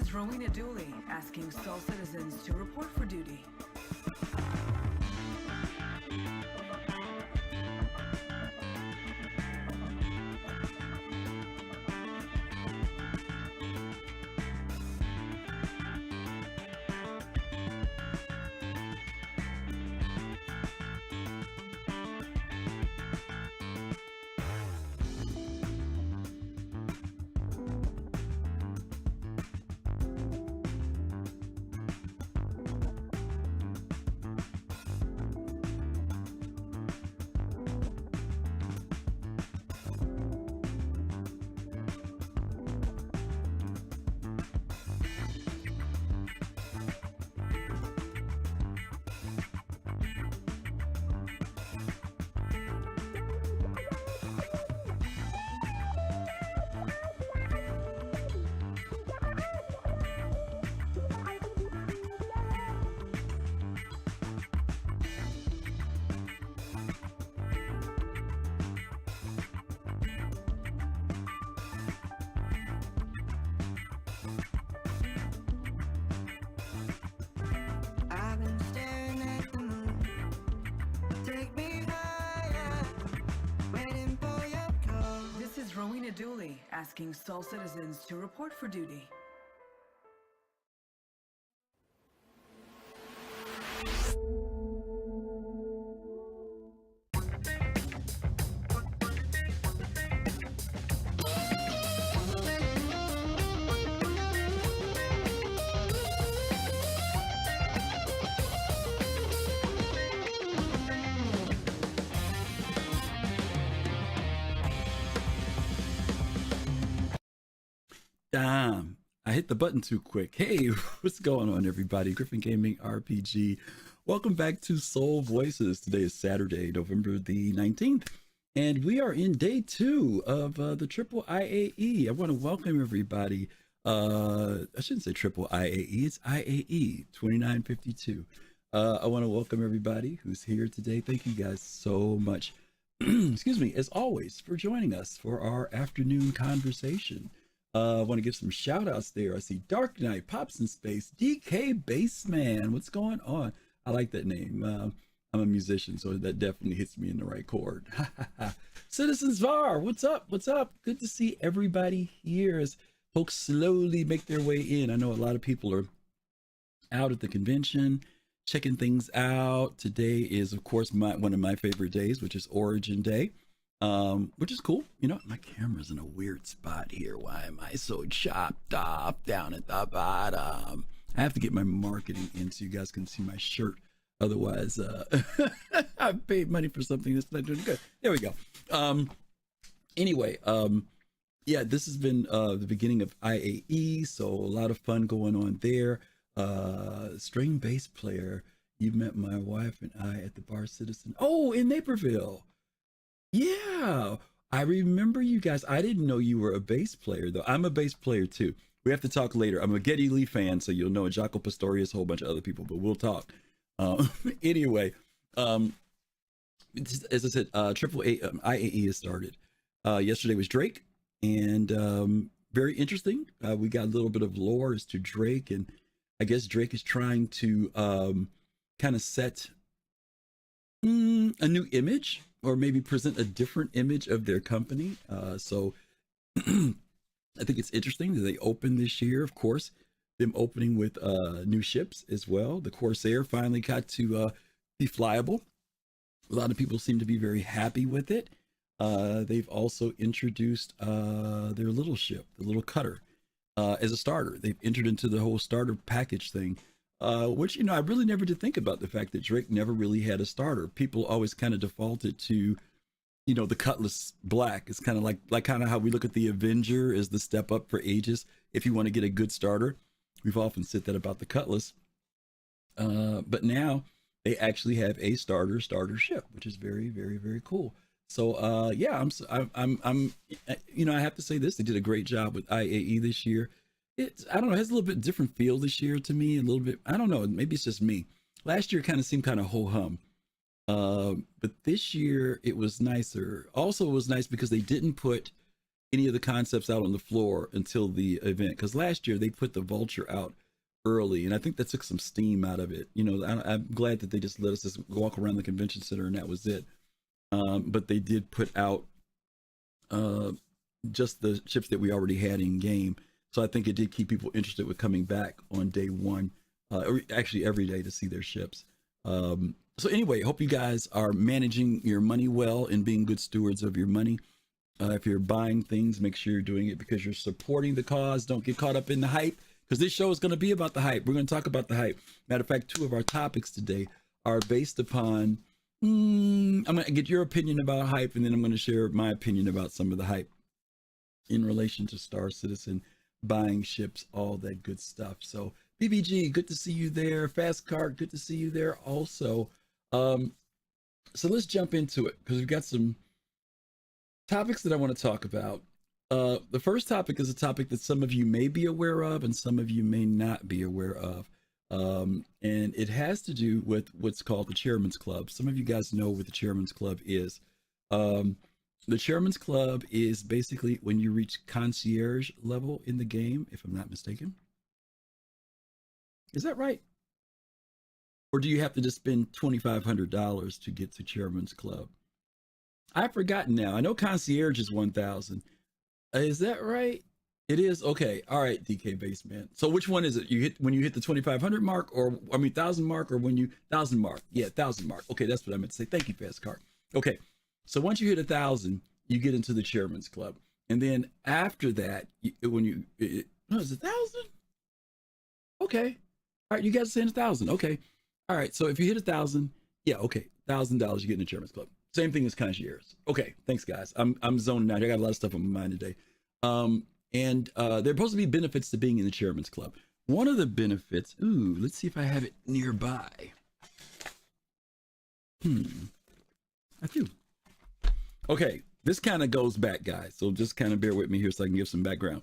is Rowena Dooley asking Sol citizens to report for duty. Rowena Dooley asking Sol citizens to report for duty. I hit the button too quick. Hey, what's going on, everybody? Griffin Gaming RPG. Welcome back to Soul Voices. Today is Saturday, November the 19th, and we are in day 2 of the Triple IAE. I want to welcome everybody. I shouldn't say Triple IAE, it's IAE 2952. I want to welcome everybody who's here today. Thank you guys so much, excuse me, as always, for joining us for our afternoon conversation. I want to give some shout outs there. I see Dark Knight, Pops in Space, DK Bassman. What's going on? I like that name. I'm a musician, so that definitely hits me in the right chord. Citizens VAR, what's up? What's up? Good to see everybody here as folks slowly make their way in. I know a lot of people are out at the convention, checking things out. Today is, of course, one of my favorite days, which is Origin Day. Which is cool. You know, my camera's in a weird spot here. Why am I so chopped off down at the bottom? I have to get my marketing in so you guys can see my shirt. Otherwise, I've paid money for something that's not doing good. There we go. Anyway, yeah, this has been the beginning of IAE, so a lot of fun going on there. String bass player, you met my wife and I at the Bar Citizen. Oh, in Naperville. Yeah, I remember you guys. I didn't know you were a bass player, though. I'm a bass player, too. We have to talk later. I'm a Geddy Lee fan, so you'll know Jaco Pastorius, a whole bunch of other people, but we'll talk. Anyway, as I said, Triple IAE has started. Yesterday was Drake, and very interesting. We got a little bit of lore as to Drake, and I guess Drake is trying to kind of set a new image, or maybe present a different image of their company. So I think it's interesting that they opened this year, of course, them opening with new ships as well. The Corsair finally got to be flyable. A lot of people seem to be very happy with it. They've also introduced their little ship, the little cutter, as a starter. They've entered into the whole starter package thing. Which, you know, I really never did think about the fact that Drake never really had a starter. People always kind of defaulted to, you know, the Cutlass Black. It's kind of like kind of how we look at the Avenger as the step up for Aegis. If you want to get a good starter, we've often said that about the Cutlass. But now they actually have a starter ship, which is very, very, very cool. So yeah, I'm you know, I have to say this. They did a great job with IAE this year. I don't know, it has a little bit different feel this year to me, a little bit, I don't know, maybe it's just me. Last year kind of seemed kind of ho-hum. But this year it was nicer. Also, it was nice because they didn't put any of the concepts out on the floor until the event. Because last year they put the Vulture out early, and I think that took some steam out of it. You know, I'm glad that they just let us just walk around the convention center and that was it. But they did put out just the ships that we already had in game. So I think it did keep people interested with coming back on day one, or actually every day, to see their ships. So anyway, hope you guys are managing your money well and being good stewards of your money. If you're buying things, make sure you're doing it because you're supporting the cause. Don't get caught up in the hype, because this show is going to be about the hype. We're going to talk about the hype. Matter of fact, 2 of our topics today are based upon, I'm going to get your opinion about hype, and then I'm going to share my opinion about some of the hype in relation to Star Citizen, buying ships, all that good stuff. So BBG, good to see you there. Fast Cart, good to see you there also. So let's jump into it, because we've got some topics that I want to talk about. The first topic is a topic that some of you may be aware of and some of you may not be aware of. And it has to do with what's called the Chairman's Club. Some of you guys know what the Chairman's Club is. The Chairman's Club is basically when you reach concierge level in the game, if I'm not mistaken. Is that right? Or do you have to just spend $2,500 to get to Chairman's Club? I've forgotten now. I know concierge is 1,000. Is that right? It is. Okay. All right, DK Baseman. So which one is it? You hit when you hit the 2,500 mark, or 1,000 mark, or when you 1,000 mark? Yeah, 1,000 mark. Okay, that's what I meant to say. Thank you, Fast Cart. Okay. So once you hit 1,000, you get into the Chairman's Club, and then after that, is it 1,000? Okay. All right, you guys are saying 1,000. Okay. All right. So if you hit 1,000, yeah, okay, $1,000, you get in the Chairman's Club. Same thing as concierge. Okay, thanks guys. I'm zoning out. I got a lot of stuff on my mind today. And there are supposed to be benefits to being in the Chairman's Club. One of the benefits, let's see if I have it nearby. I do. Okay, this kind of goes back, guys. So just kind of bear with me here so I can give some background.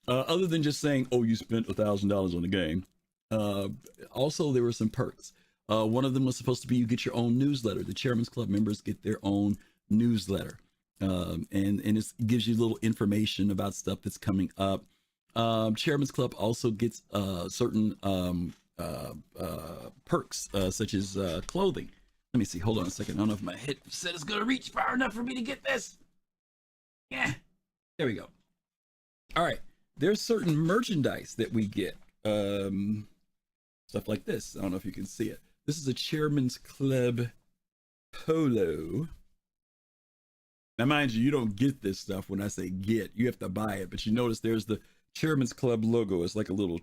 Other than just saying, oh, you spent $1,000 on the game. Also, there were some perks. One of them was supposed to be you get your own newsletter. The Chairman's Club members get their own newsletter. And it gives you a little information about stuff that's coming up. Chairman's Club also gets certain perks, such as clothing. Let me see. Hold on a second. I don't know if my headset is going to reach far enough for me to get this. Yeah. There we go. All right. There's certain merchandise that we get. Stuff like this. I don't know if you can see it. This is a Chairman's Club polo. Now, mind you, you don't get this stuff when I say get. You have to buy it. But you notice there's the Chairman's Club logo. It's like a little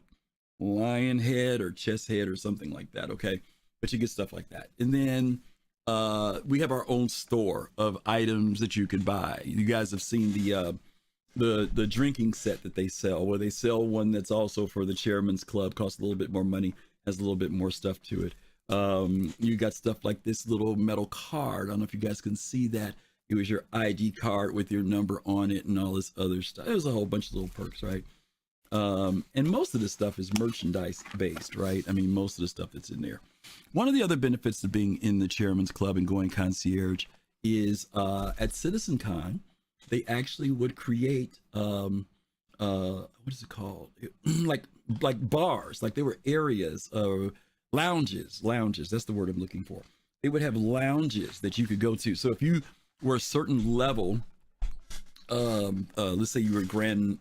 lion head or chest head or something like that, okay? But you get stuff like that. And then we have our own store of items that you can buy. You guys have seen the drinking set that they sell, where they sell one that's also for the Chairman's Club, costs a little bit more money, has a little bit more stuff to it. You got stuff like this little metal card. I don't know if you guys can see that. It was your ID card with your number on it and all this other stuff. It was a whole bunch of little perks, right? And most of this stuff is merchandise based, right? I mean, most of the stuff that's in there. One of the other benefits of being in the Chairman's Club and going concierge is at CitizenCon, they actually would create what is it called? like bars, like they were areas of lounges. That's the word I'm looking for. They would have lounges that you could go to. So if you were a certain level, let's say you were I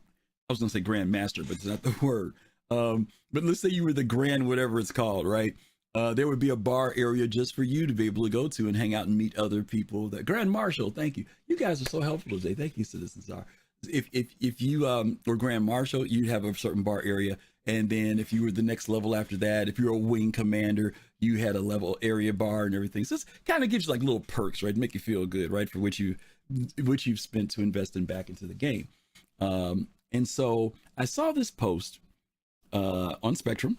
was gonna say Grand Master, but it's not the word. But let's say you were the Grand whatever it's called, right? There would be a bar area just for you to be able to go to and hang out and meet other people. The Grand Marshal, thank you. You guys are so helpful today. Thank you, Citizens are. If you were Grand Marshal, you'd have a certain bar area. And then if you were the next level after that, if you're a wing commander, you had a level area bar and everything. So this kind of gives you like little perks, right? To make you feel good, right? For which you've spent to invest in back into the game. And so I saw this post on Spectrum,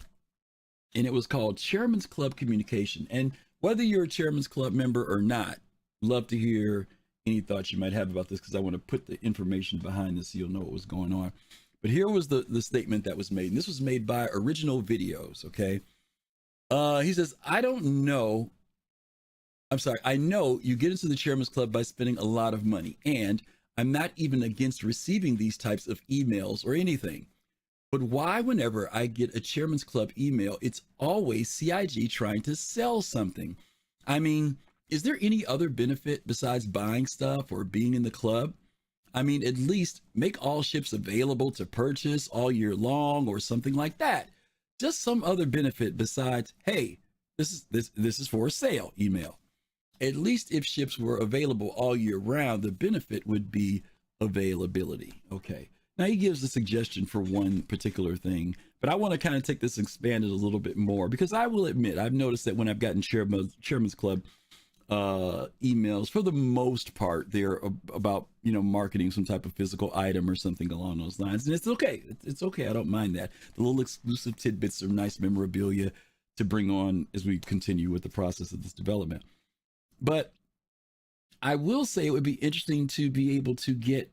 and it was called Chairman's Club Communication. And whether you're a Chairman's Club member or not, love to hear any thoughts you might have about this, because I want to put the information behind this so you'll know what was going on. But here was the statement that was made, and this was made by OreginalVideos, okay? He says, I know you get into the Chairman's Club by spending a lot of money, and I'm not even against receiving these types of emails or anything. But why, whenever I get a Chairman's Club email, it's always CIG trying to sell something? I mean, is there any other benefit besides buying stuff or being in the club? I mean, at least make all ships available to purchase all year long or something like that. Just some other benefit besides, hey, this is for a sale email. At least if ships were available all year round, the benefit would be availability. Okay. Now he gives a suggestion for one particular thing, but I want to kind of take this and expand it a little bit more, because I will admit I've noticed that when I've gotten Chairman's Club emails, for the most part, they're about, marketing some type of physical item or something along those lines. And it's okay. It's okay. I don't mind that. The little exclusive tidbits are nice memorabilia to bring on as we continue with the process of this development. But I will say it would be interesting to be able to get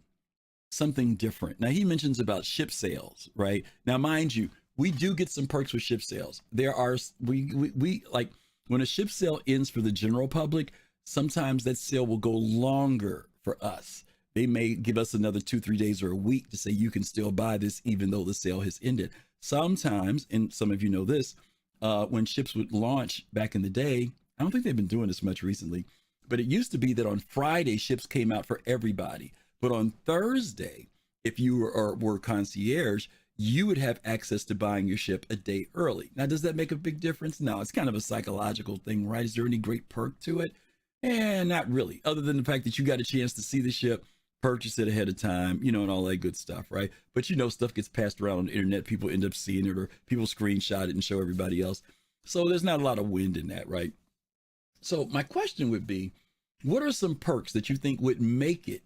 something different. Now he mentions about ship sales, right? Now, mind you, we do get some perks with ship sales. There are, we like, when a ship sale ends for the general public, sometimes that sale will go longer for us. They may give us another 2-3 days or a week to say you can still buy this even though the sale has ended. Sometimes, and some of you know this, when ships would launch back in the day, I don't think they've been doing this much recently, but it used to be that on Friday ships came out for everybody. But on Thursday, if you were concierge, you would have access to buying your ship a day early. Now, does that make a big difference? No, it's kind of a psychological thing, right? Is there any great perk to it? Not really, other than the fact that you got a chance to see the ship, purchase it ahead of time, and all that good stuff, right? But stuff gets passed around on the internet. People end up seeing it, or people screenshot it and show everybody else. So there's not a lot of wind in that, right? So my question would be, what are some perks that you think would make it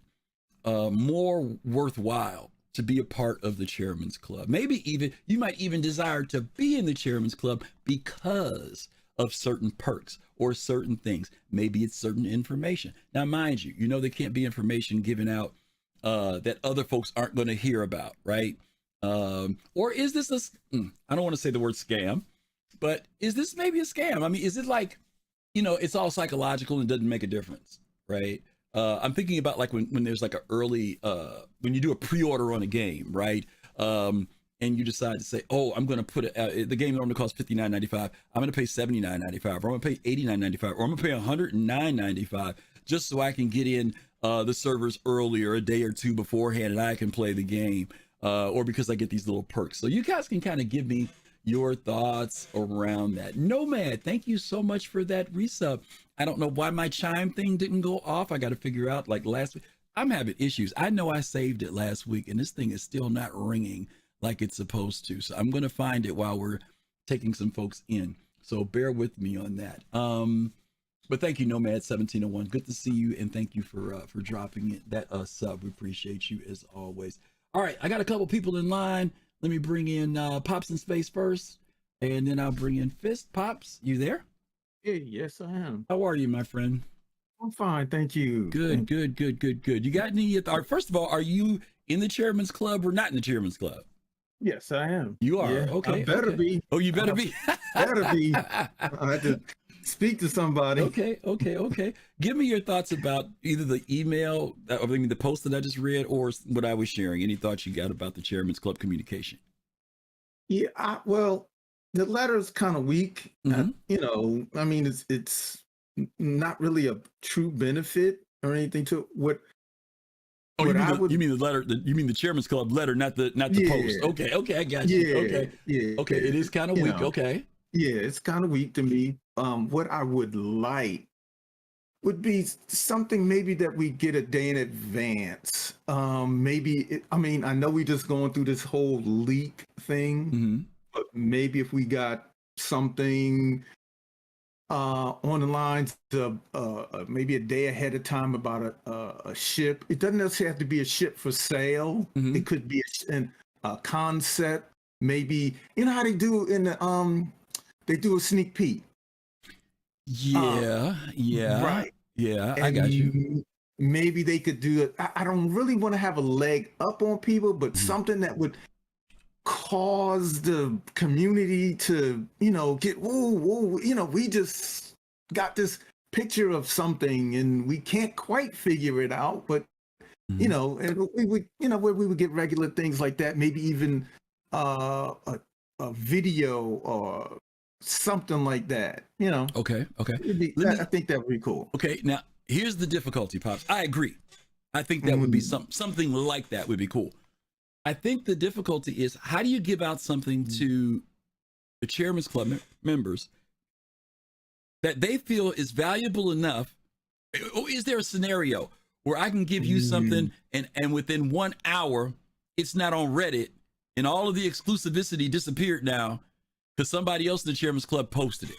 more worthwhile to be a part of the Chairman's Club? Maybe even you might even desire to be in the Chairman's Club because of certain perks or certain things. Maybe it's certain information. Now, mind you, there can't be information given out that other folks aren't going to hear about, right? Or is this I don't want to say the word scam, but is this maybe a scam? I mean, is it like, it's all psychological and doesn't make a difference, right? I'm thinking about like when there's like an early, when you do a pre-order on a game, right? And you decide to say, oh, I'm going to put it, the game normally costs $59.95. I'm going to pay $79.95, or I'm going to pay $89.95, or I'm going to pay $109.95 just so I can get in the servers earlier, a day or two beforehand, and I can play the game, or because I get these little perks. So you guys can kind of give me your thoughts around that. Nomad, thank you so much for that resub. I don't know why my chime thing didn't go off. I got to figure out, like last week, I'm having issues. I know I saved it last week and this thing is still not ringing like it's supposed to. So I'm going to find it while we're taking some folks in. So bear with me on that. But thank you, Nomad 1701. Good to see you. And thank you for dropping it, that sub. We appreciate you as always. All right. I got a couple people in line. Let me bring in Pops in Space first, and then I'll bring in Fist. Pops, you there? Hey, yes, I am. How are you, my friend? I'm fine, thank you. Good. You got any? First of all, are you in the Chairman's Club or not in the Chairman's Club? Yes, I am. You are? Yeah, okay. I better be. Oh, you better be. Better be. I had to speak to somebody. Okay. Give me your thoughts about either the email, the post that I just read, or what I was sharing. Any thoughts you got about the Chairman's Club communication? Yeah, well, the letter is kind of weak. Mm-hmm. I mean, it's not really a true benefit or anything to what. Oh, you mean the letter? You mean the Chairman's Club letter, not the post? Okay, I got you. Okay, it is kind of weak. Okay. Yeah, it's kind of weak to me. What I would like would be something maybe that we get a day in advance. I know we just going through this whole leak thing, mm-hmm. but maybe if we got something on the lines of maybe a day ahead of time about a ship. It doesn't necessarily have to be a ship for sale. Mm-hmm. It could be a concept. Maybe, how they do in the they do a sneak peek. Yeah. Right. Yeah, I got you. Maybe they could do it. I don't really want to have a leg up on people, but Mm-hmm. something that would cause the community to, get, whoa, we just got this picture of something and we can't quite figure it out, but you know, and we would, you know, where we would get regular things like that, maybe even a video or something like that, you know. Okay. I think that would be cool. Okay, now here's the difficulty, Pops. I agree. I think that would be something like that would be cool. I think the difficulty is, how do you give out something to the Chairman's Club members that they feel is valuable enough? Or is there a scenario where I can give you something and within 1 hour it's not on Reddit and all of the exclusivity disappeared now because somebody else in the Chairman's Club posted it?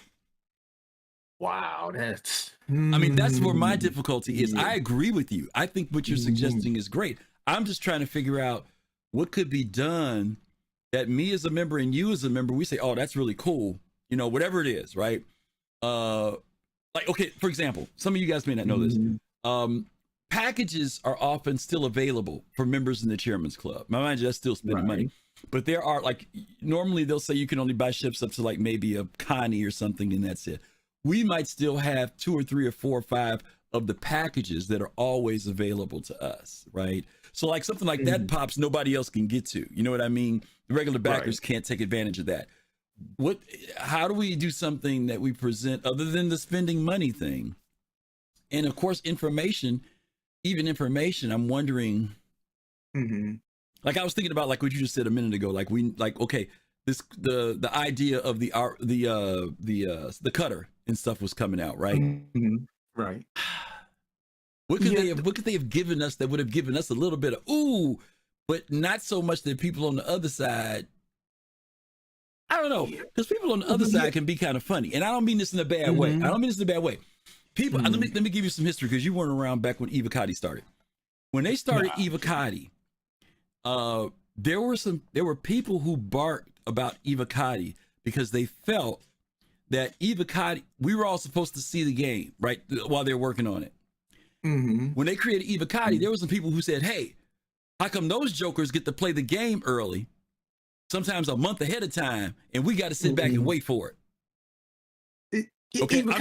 Wow, that's. I mean, that's where my difficulty is. I agree with you. I think what you're suggesting is great. I'm just trying to figure out what could be done that me as a member and you as a member, we say, oh, that's really cool. You know, whatever it is, right? Like, okay, for example, some of you guys may not know this. Packages are often still available for members in the Chairman's Club. Mind you, that's still spending money. But there are, like, normally they'll say you can only buy ships up to like maybe a Connie or something, and that's it. We might still have 2 or 3 or 4 or 5 of the packages that are always available to us, right? So like something like that, Pops, nobody else can get to. You know what I mean? The regular backers can't take advantage of that. How do we do something that we present other than the spending money thing? And of course, information, I'm wondering, like I was thinking about like what you just said a minute ago, okay, the idea of the cutter and stuff was coming out, right? Right. What could they have given us that would have given us a little bit of ooh, but not so much that people on the other side, I don't know, because people on the other side can be kind of funny, and I don't mean this in a bad way. People, let me give you some history, because you weren't around back when Evocati started. When they started Evocati, there were people who barked about Evocati because they felt that Evocati, we were all supposed to see the game, right, while they're working on it. When they created Evocati, there were some people who said, hey, how come those jokers get to play the game early, sometimes a month ahead of time, and we got to sit back and wait for it? Okay, I'm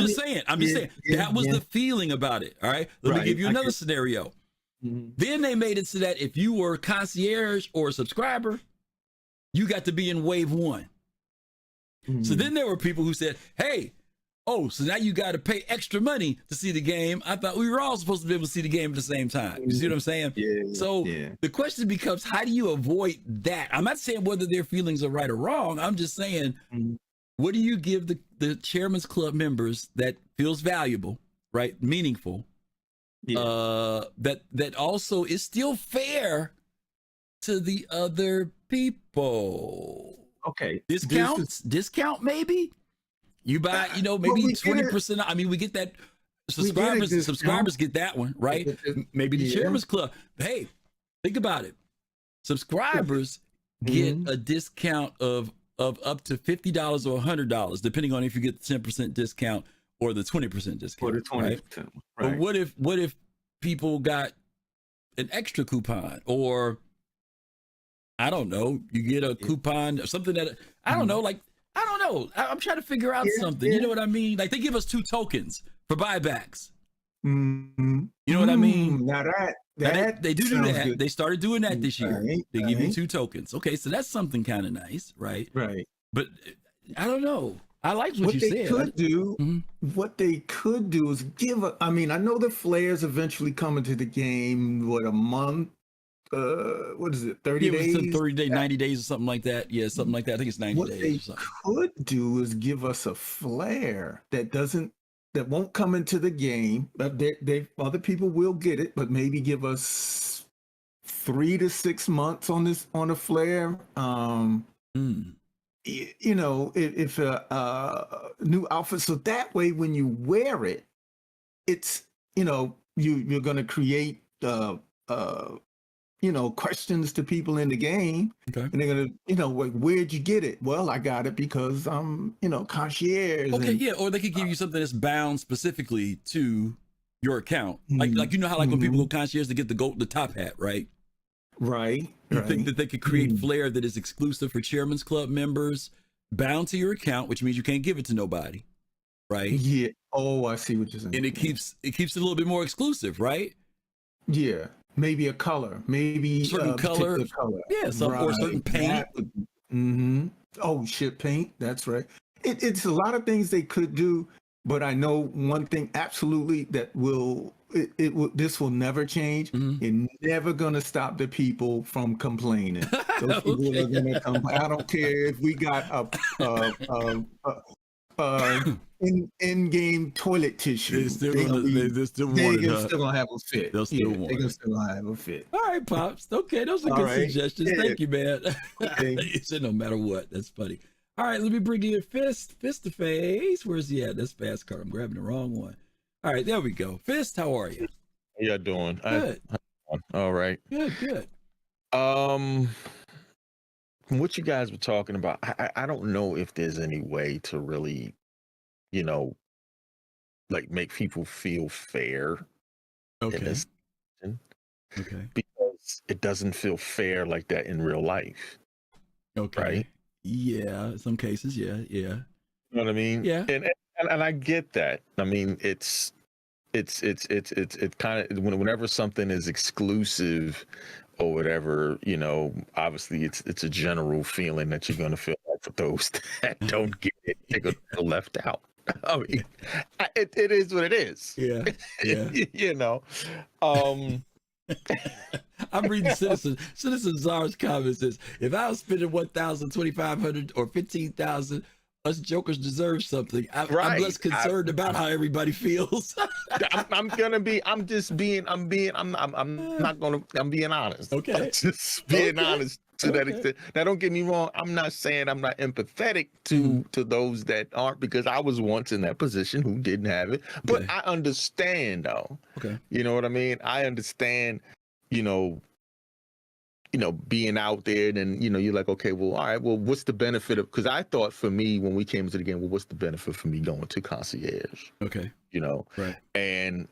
just saying. I'm just saying. That was the feeling about it. All right. Let me give you another scenario. Then they made it so that if you were a concierge or a subscriber, you got to be in wave 1. So then there were people who said, hey, so now you got to pay extra money to see the game. I thought we were all supposed to be able to see the game at the same time. You see what I'm saying? The question becomes, how do you avoid that? I'm not saying whether their feelings are right or wrong. I'm just saying, what do you give the Chairman's Club members that feels valuable, right? Meaningful, that also is still fair to the other people? Okay. Discount maybe? You buy, maybe 20%. I mean, we get that. Subscribers get that one, right? Maybe the Chairman's Club. Hey, think about it. Subscribers get a discount of up to $50 or $100, depending on if you get the 10% discount or the 20% discount. Or the 20%. Right? But what if people got an extra coupon, or I don't know, you get a coupon or something that I don't know, like. I don't know. I'm trying to figure out something. You know what I mean? Like, they give us 2 tokens for buybacks. You know what I mean? Now they do that. Good. They started doing that this year. They give you 2 tokens. Okay, so that's something kind of nice, right? Right. But I don't know. I like what you said. What they could do is I know the flares eventually come into the game, a month? What is it, 30 days? 30 days, 90 days or something like that. Yeah, something like that. I think it's 90 days or something. What they could do is give us a flare that won't come into the game. Other people will get it, but maybe give us 3 to 6 months on a flare. If a new outfit, so that way when you wear it, it's you're going to create questions to people in the game. Okay. And they're gonna, like, where'd you get it? Well, I got it because I'm, concierge. Okay, or they could give you something that's bound specifically to your account. Like how when people go concierge to get the top hat, right? Right. You think that they could create flair that is exclusive for Chairman's Club members, bound to your account, which means you can't give it to nobody, right? Yeah. Oh, I see what you're saying. And it keeps it a little bit more exclusive, right? Yeah, maybe a color, maybe certain color. particular color. Yeah, some or certain paint. Mm-hmm. Oh shit, paint. That's right. It's a lot of things they could do, but I know one thing absolutely that will this will never change. It's never gonna stop the people from complaining. Those people Okay. are gonna come. I don't care if we got in-game toilet tissue. They're still gonna have a fit. They'll still want. They're gonna still have a fit. All right, Pops. Okay, those are All good right. suggestions. Yeah. Thank you, man. Okay. He said no matter what. That's funny. All right, let me bring you a Fist to face. Where's he at? That's fast card. I'm grabbing the wrong one. All right, there we go. Fist, how are you? How y'all doing? Good. All right. Good. What you guys were talking about, I don't know if there's any way to really, like make people feel fair. In Okay. this, Okay. because it doesn't feel fair like that in real life. Okay. Right? Yeah, in some cases, yeah. You know what I mean? Yeah. And I get that. I mean, it's kind of whenever something is exclusive or whatever, obviously it's a general feeling that you're gonna feel like for those that don't get it, they're gonna feel left out. I mean, it is what it is. Yeah. I'm reading Citizen Czar's comments. Says, if I was spending 1,000, 2,500, or 15,000, us jokers deserve something. I'm less concerned about how everybody feels. I'm being honest. Okay. I'm just being honest to that extent. Now, don't get me wrong. I'm not saying I'm not empathetic to those that aren't, because I was once in that position who didn't have it. But I understand, though. Okay. You know what I mean? I understand, being out there, and you're like, okay, well, all right, well, what's the benefit of? Because I thought for me when we came into the game, well, what's the benefit for me going to concierge? Okay. Right. And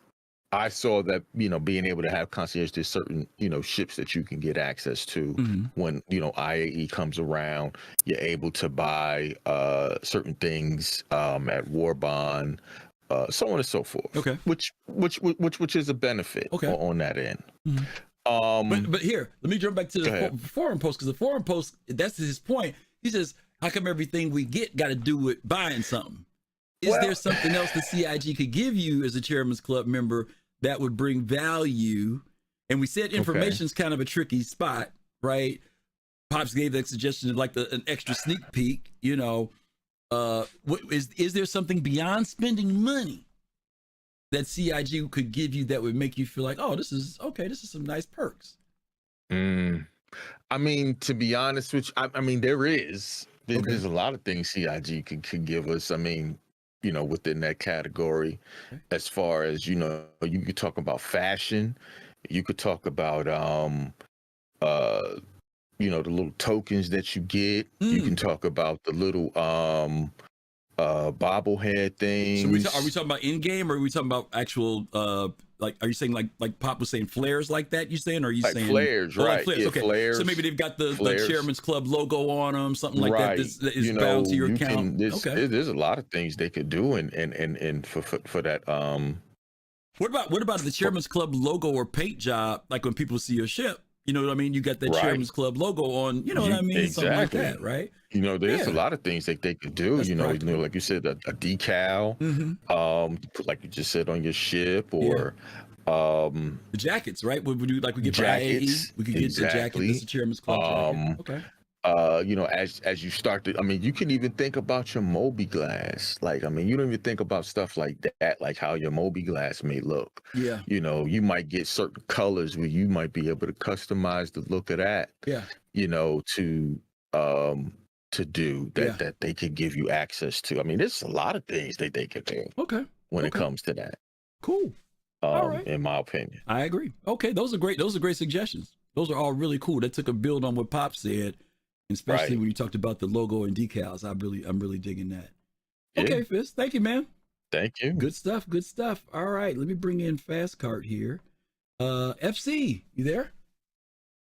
I saw that, being able to have concierge, there's certain, ships that you can get access to when, IAE comes around. You're able to buy certain things at War Bond, so on and so forth. Okay. Which is a benefit on that end. But here, let me jump back to the forum post, because the forum post, that's his point. He says, how come everything we get got to do with buying something? Is there something else the CIG could give you as a Chairman's Club member that would bring value? And we said information's kind of a tricky spot, right? Pops gave that suggestion of like an extra sneak peek, is there something beyond spending money that CIG could give you that would make you feel like, oh, this is some nice perks? I mean, to be honest with you, I mean, there's a lot of things CIG could give us. I mean, within that category, as far as, you could talk about fashion, you could talk about, the little tokens that you get. You can talk about the little, bobblehead things. So are we talking about in-game, or are we talking about actual, are you saying like Pop was saying flares like that, you saying, or are you saying flares, right? Like flares. Yeah, okay. Flares, so maybe they've got the Chairman's Club logo on them, something like that is bound to your account. There's a lot of things they could do and for that. What about the Chairman's Club logo or paint job? Like when people see your ship, you know what I mean? You got that Chairman's Club logo on, you know what I mean? Exactly. Something like that, right? There's a lot of things that they could do. That's practical. Like you said, a decal, put, like you just said, on your ship, or the jackets, right? We do like we get jackets. We could get the jacket. That's the Chairman's Club jacket. As you start to, I mean, you can even think about your Moby glass. Like, I mean, you don't even think about stuff like that, like how your Moby glass may look. Yeah. You might get certain colors where you might be able to customize the look of that. Yeah. To do that they could give you access to. I mean, there's a lot of things that they could do. Okay. When it comes to that. Cool. All right. In my opinion. I agree. Okay, those are great suggestions. Those are all really cool. That took a build on what Pop said, especially when you talked about the logo and decals. I'm really digging that. Okay, Fist. Thank you, man. Thank you. Good stuff. All right, let me bring in Fast Cart here. FC, you there?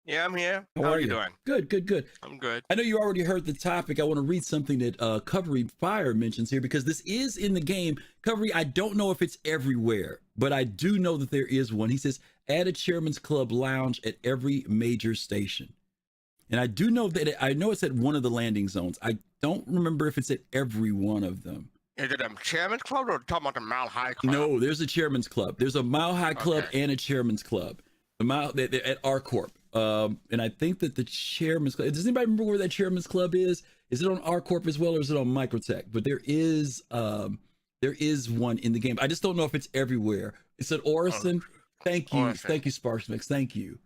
Yeah, I'm here. How are you doing? Good. I'm good. I know you already heard the topic. I want to read something that Covery Fire mentions here, because this is in the game. Covery, I don't know if it's everywhere, but I do know that there is one. He says, add a Chairman's Club lounge at every major station. And I do know that I know it's at one of the landing zones. I don't remember if it's at every one of them. Is it a Chairman's Club or talking about the Mile High Club? No, there's a Chairman's Club. There's a Mile High Club and a Chairman's Club. They're at R Corp. And I think that the Chairman's Club, does anybody remember where that Chairman's Club is? Is it on R Corp as well, or is it on Microtech? But there is one in the game. I just don't know if it's everywhere. It's at Orison. Thank you. Orison. Thank you, Sparks Mix. Thank you.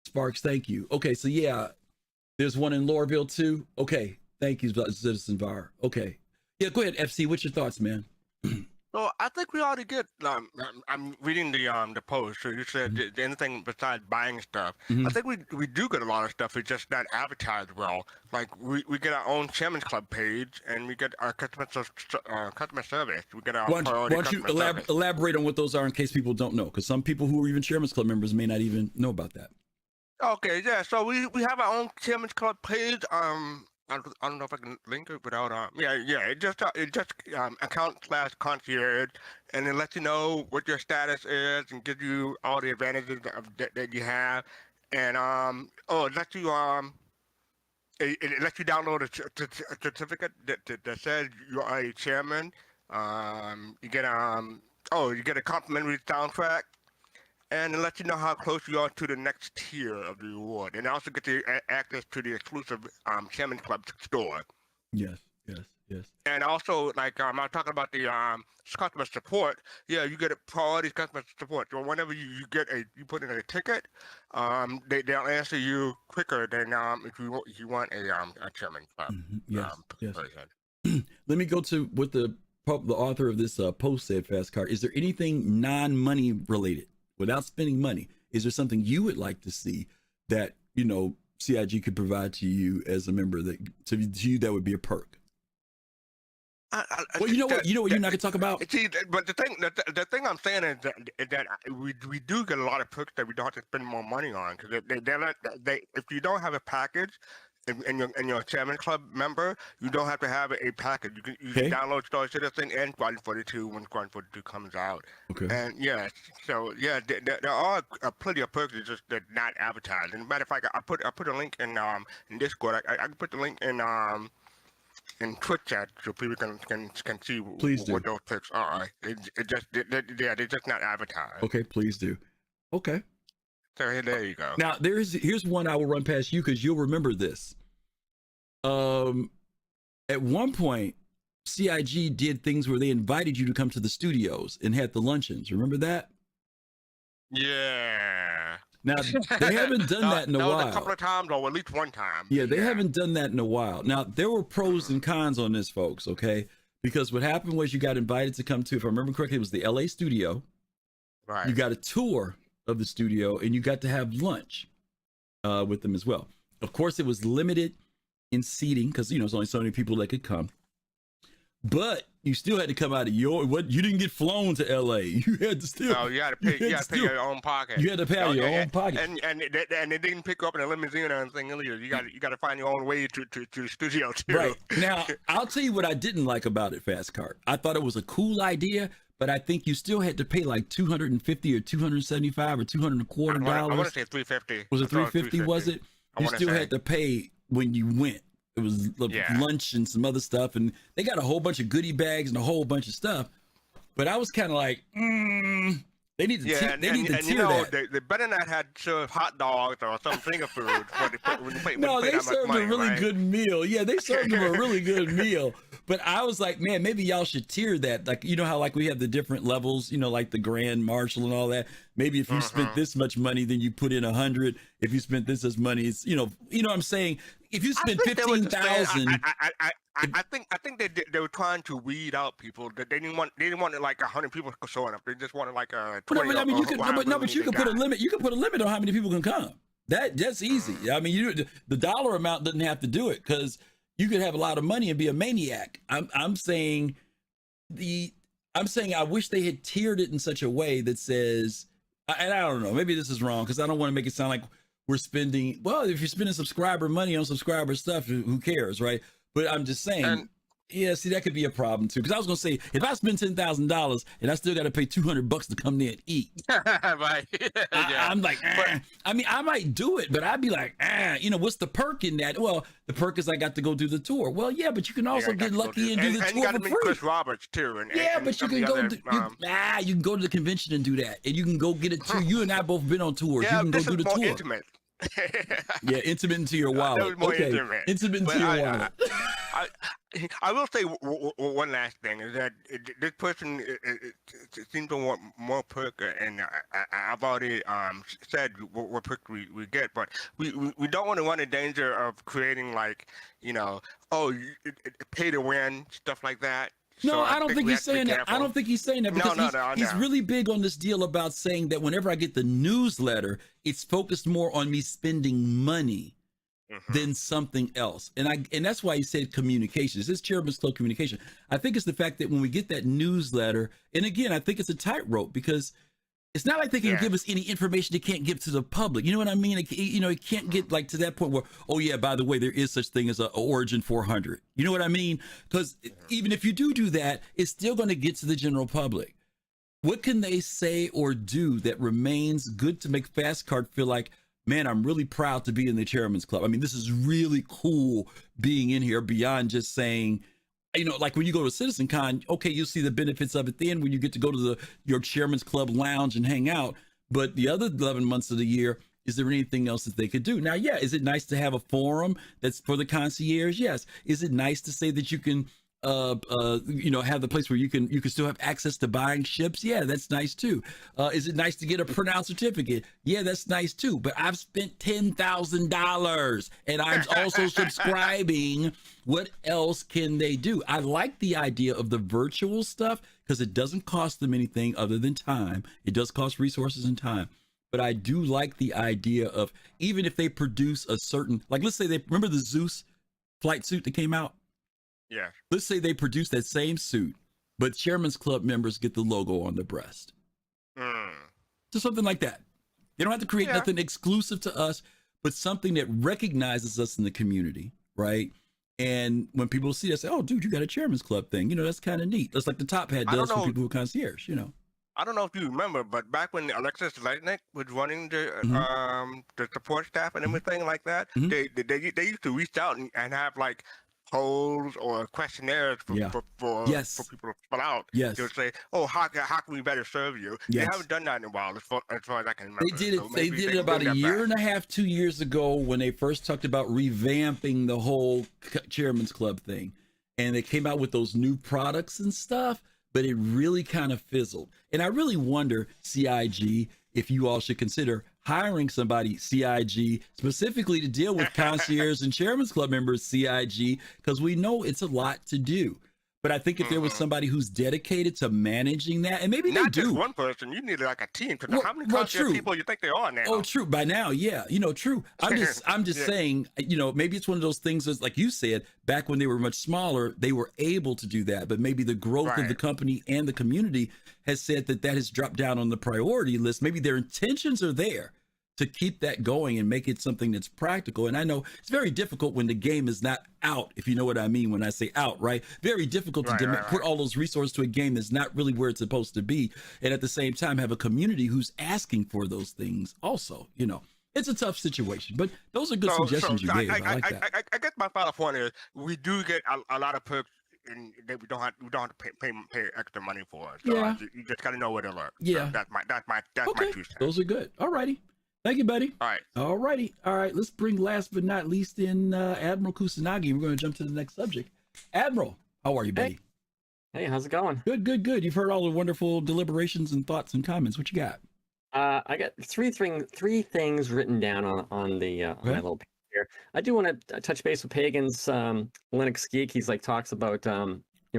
Sparks, thank you. Okay, so yeah, there's one in Lorville too. Okay, thank you, Citizen Var. Okay. Yeah, go ahead, FC. What's your thoughts, man? So I think we already get. I'm reading the post. So you said anything besides buying stuff. I think we do get a lot of stuff. It's just not advertised well. Like we get our own Chairman's Club page, and we get our customer service. We get our Why don't you elaborate on what those are in case people don't know? Because some people who are even Chairman's Club members may not even know about that. Okay, yeah. So we have our own Chairman's Club page. I don't know if I can link it without it just account/concierge, and it lets you know what your status is and gives you all the advantages that you have, and it lets you it lets you download a certificate that says you are a chairman. You get a complimentary soundtrack. And it lets you know how close you are to the next tier of the reward. And also get the access to the exclusive Chairman's Club store. Yes. And also, like, I'm talking about the customer support. Yeah, you get a priority customer support. So whenever you put in a ticket, they'll answer you quicker than if you want a Chairman's Club. Yes. Let me go to what the author of this post said, Fast Car. Is there anything non-money related? Without spending money, is there something you would like to see that, CIG could provide to you as a member that to you that would be a perk? Well, you know what you're not gonna talk about. See, but the thing I'm saying is that we do get a lot of perks that we don't have to spend more money on, because if you don't have a package. And you're a Chairman Club member, you don't have to have a package. You can download Star Citizen and Squadron 42 when Squadron 42 comes out. Okay. And there are plenty of perks. It's just they're not advertised. And matter of fact, I put a link in Discord. I can put the link in Twitch chat so people can see what those perks are. They're just not advertised. Okay, please do. Okay. So there you go. Now here's one I will run past you because you'll remember this. At one point, CIG did things where they invited you to come to the studios and had the luncheons. Remember that? Yeah. Now they haven't done that in a while. A couple of times, or at least one time. Yeah, they haven't done that in a while. Now there were pros and cons on this, folks. Okay, because what happened was you got invited to come to, if I remember correctly, it was the LA studio. Right. You got a tour of the studio, and you got to have lunch with them as well. Of course, it was limited in seating because there's only so many people that could come. But you still had to come out of you didn't get flown to LA. You had to still. Oh, you had to pay. You had to pay your own pocket. You had to pay out of your own pocket. And they didn't pick you up in a limousine or anything either. You got to find your own way to the studio too. Right. Now, I'll tell you what I didn't like about it, Fast Cart. I thought it was a cool idea, but I think you still had to pay like $250 or $275 or $225. I want to say $350. Was it $350? Was it? You still had to pay when you went. It was lunch and some other stuff, and they got a whole bunch of goodie bags and a whole bunch of stuff. But I was kind of like, they need to tier that. They better not have served hot dogs or some finger food. They served a really good meal. Yeah, they served them a really good meal. But I was like, man, maybe y'all should tier that. Like, how like we have the different levels, like the Grand Marshal and all that. Maybe if you spent this much money, then you put in 100. If you spent this as money, it's what I'm saying. If you spend 15,000, I think they were trying to weed out people. That they didn't want like 100 people showing up. They just wanted like 20. But you can put a limit. You can put a limit on how many people can come. That's easy. I mean, the dollar amount doesn't have to do it because you could have a lot of money and be a maniac. I'm saying I wish they had tiered it in such a way that says, and I don't know, maybe this is wrong because I don't want to make it sound like we're spending. Well, if you're spending subscriber money on subscriber stuff, who cares, right? But I'm just saying, Yeah, see, that could be a problem too. Because I was gonna say, if I spend $10,000 and I still got to pay $200 to come there and eat, Right. Yeah. I'm like, I mean, I might do it, but I'd be like, what's the perk in that? Well, the perk is I got to go do the tour. Well, yeah, but you can also get lucky and do the and tour you got to for meet free. Chris Roberts too. But you can go. You can go to the convention and do that, and you can go get it too. You and I both been on tours. Yeah, you can go do the more tour. Intimate. Yeah, intimate into your wallet. Okay, intimate into your wallet. I will say one last thing is that this person seems to want more perk, and I've already said what perk we get, but we don't want to run the danger of creating like, pay to win, stuff like that. No, So I don't think he's saying that. I don't think he's saying that because he's really big on this deal about saying that whenever I get the newsletter, it's focused more on me spending money than something else. And that's why he said communication. This is Chairman's Club communication. I think it's the fact that when we get that newsletter, and again, I think it's a tightrope because it's not like they can give us any information they can't give to the public. You know what I mean? It can't get like to that point where, oh yeah, by the way, there is such thing as a Origin 400. You know what I mean? Because even if you do that, it's still going to get to the general public. What can they say or do that remains good to make Fastcard feel like, man, I'm really proud to be in the Chairman's Club. I mean, this is really cool being in here beyond just saying, like when you go to CitizenCon, okay, you'll see the benefits of it then when you get to go to your Chairman's Club lounge and hang out. But the other 11 months of the year, is there anything else that they could do? Now, yeah, is it nice to have a forum that's for the concierge? Yes. Is it nice to say that you can have the place where you can still have access to buying ships? Yeah, that's nice too. Is it nice to get a printout certificate? Yeah, that's nice too. But I've spent $10,000 and I'm also subscribing. What else can they do? I like the idea of the virtual stuff because it doesn't cost them anything other than time. It does cost resources and time. But I do like the idea of, even if they produce a certain, like let's say they remember the Zeus flight suit that came out. Yeah. Let's say they produce that same suit, but Chairman's Club members get the logo on the breast. So something like that. They don't have to create nothing exclusive to us, but something that recognizes us in the community, right? And when people see us, say, oh, dude, you got a Chairman's Club thing. That's kind of neat. That's like the Top Hat does for people who are concierge, I don't know if you remember, but back when Alexis Lightnick was running the support staff and everything like that, they used to reach out and have like polls or questionnaires for people to fill out. Yes. They'll say, oh, how can we better serve you? Yes. They haven't done that in a while, as far as I can remember. They did it. So they did it about a year and a half, 2 years ago when they first talked about revamping the whole Chairman's Club thing. And they came out with those new products and stuff, but it really kind of fizzled. And I really wonder, CIG, if you all should consider hiring somebody, CIG, specifically to deal with concierge and Chairman's Club members, CIG, because we know it's a lot to do. But I think if there was somebody who's dedicated to managing that, and maybe not they do. Not just one person, you need like a team. Because how many concierge people you think there are now? Oh, true. By now, yeah. True. I'm just saying, maybe it's one of those things that's like you said, back when they were much smaller, they were able to do that. But maybe the growth of the company and the community has said that has dropped down on the priority list. Maybe their intentions are there to keep that going and make it something that's practical. And I know it's very difficult when the game is not out, if you know what I mean when I say out, right? Very difficult to put all those resources to a game that's not really where it's supposed to be. And at the same time, have a community who's asking for those things also, It's a tough situation, but those are good suggestions you gave. I like that. I guess my final point is we do get a lot of perks and that we don't have to pay extra money for. So you just got to know where to look. Yeah. So that's my 2 cents. Those are good. All righty. Thank you, buddy. All right. All righty. All right. Let's bring last but not least in Admiral Kusanagi. We're going to jump to the next subject. Admiral, how are you, buddy? Hey, how's it going? Good. You've heard all the wonderful deliberations and thoughts and comments. What you got? I got three things written down on the on my little page here. I do want to touch base with Pagan's Linux Geek. He's talks about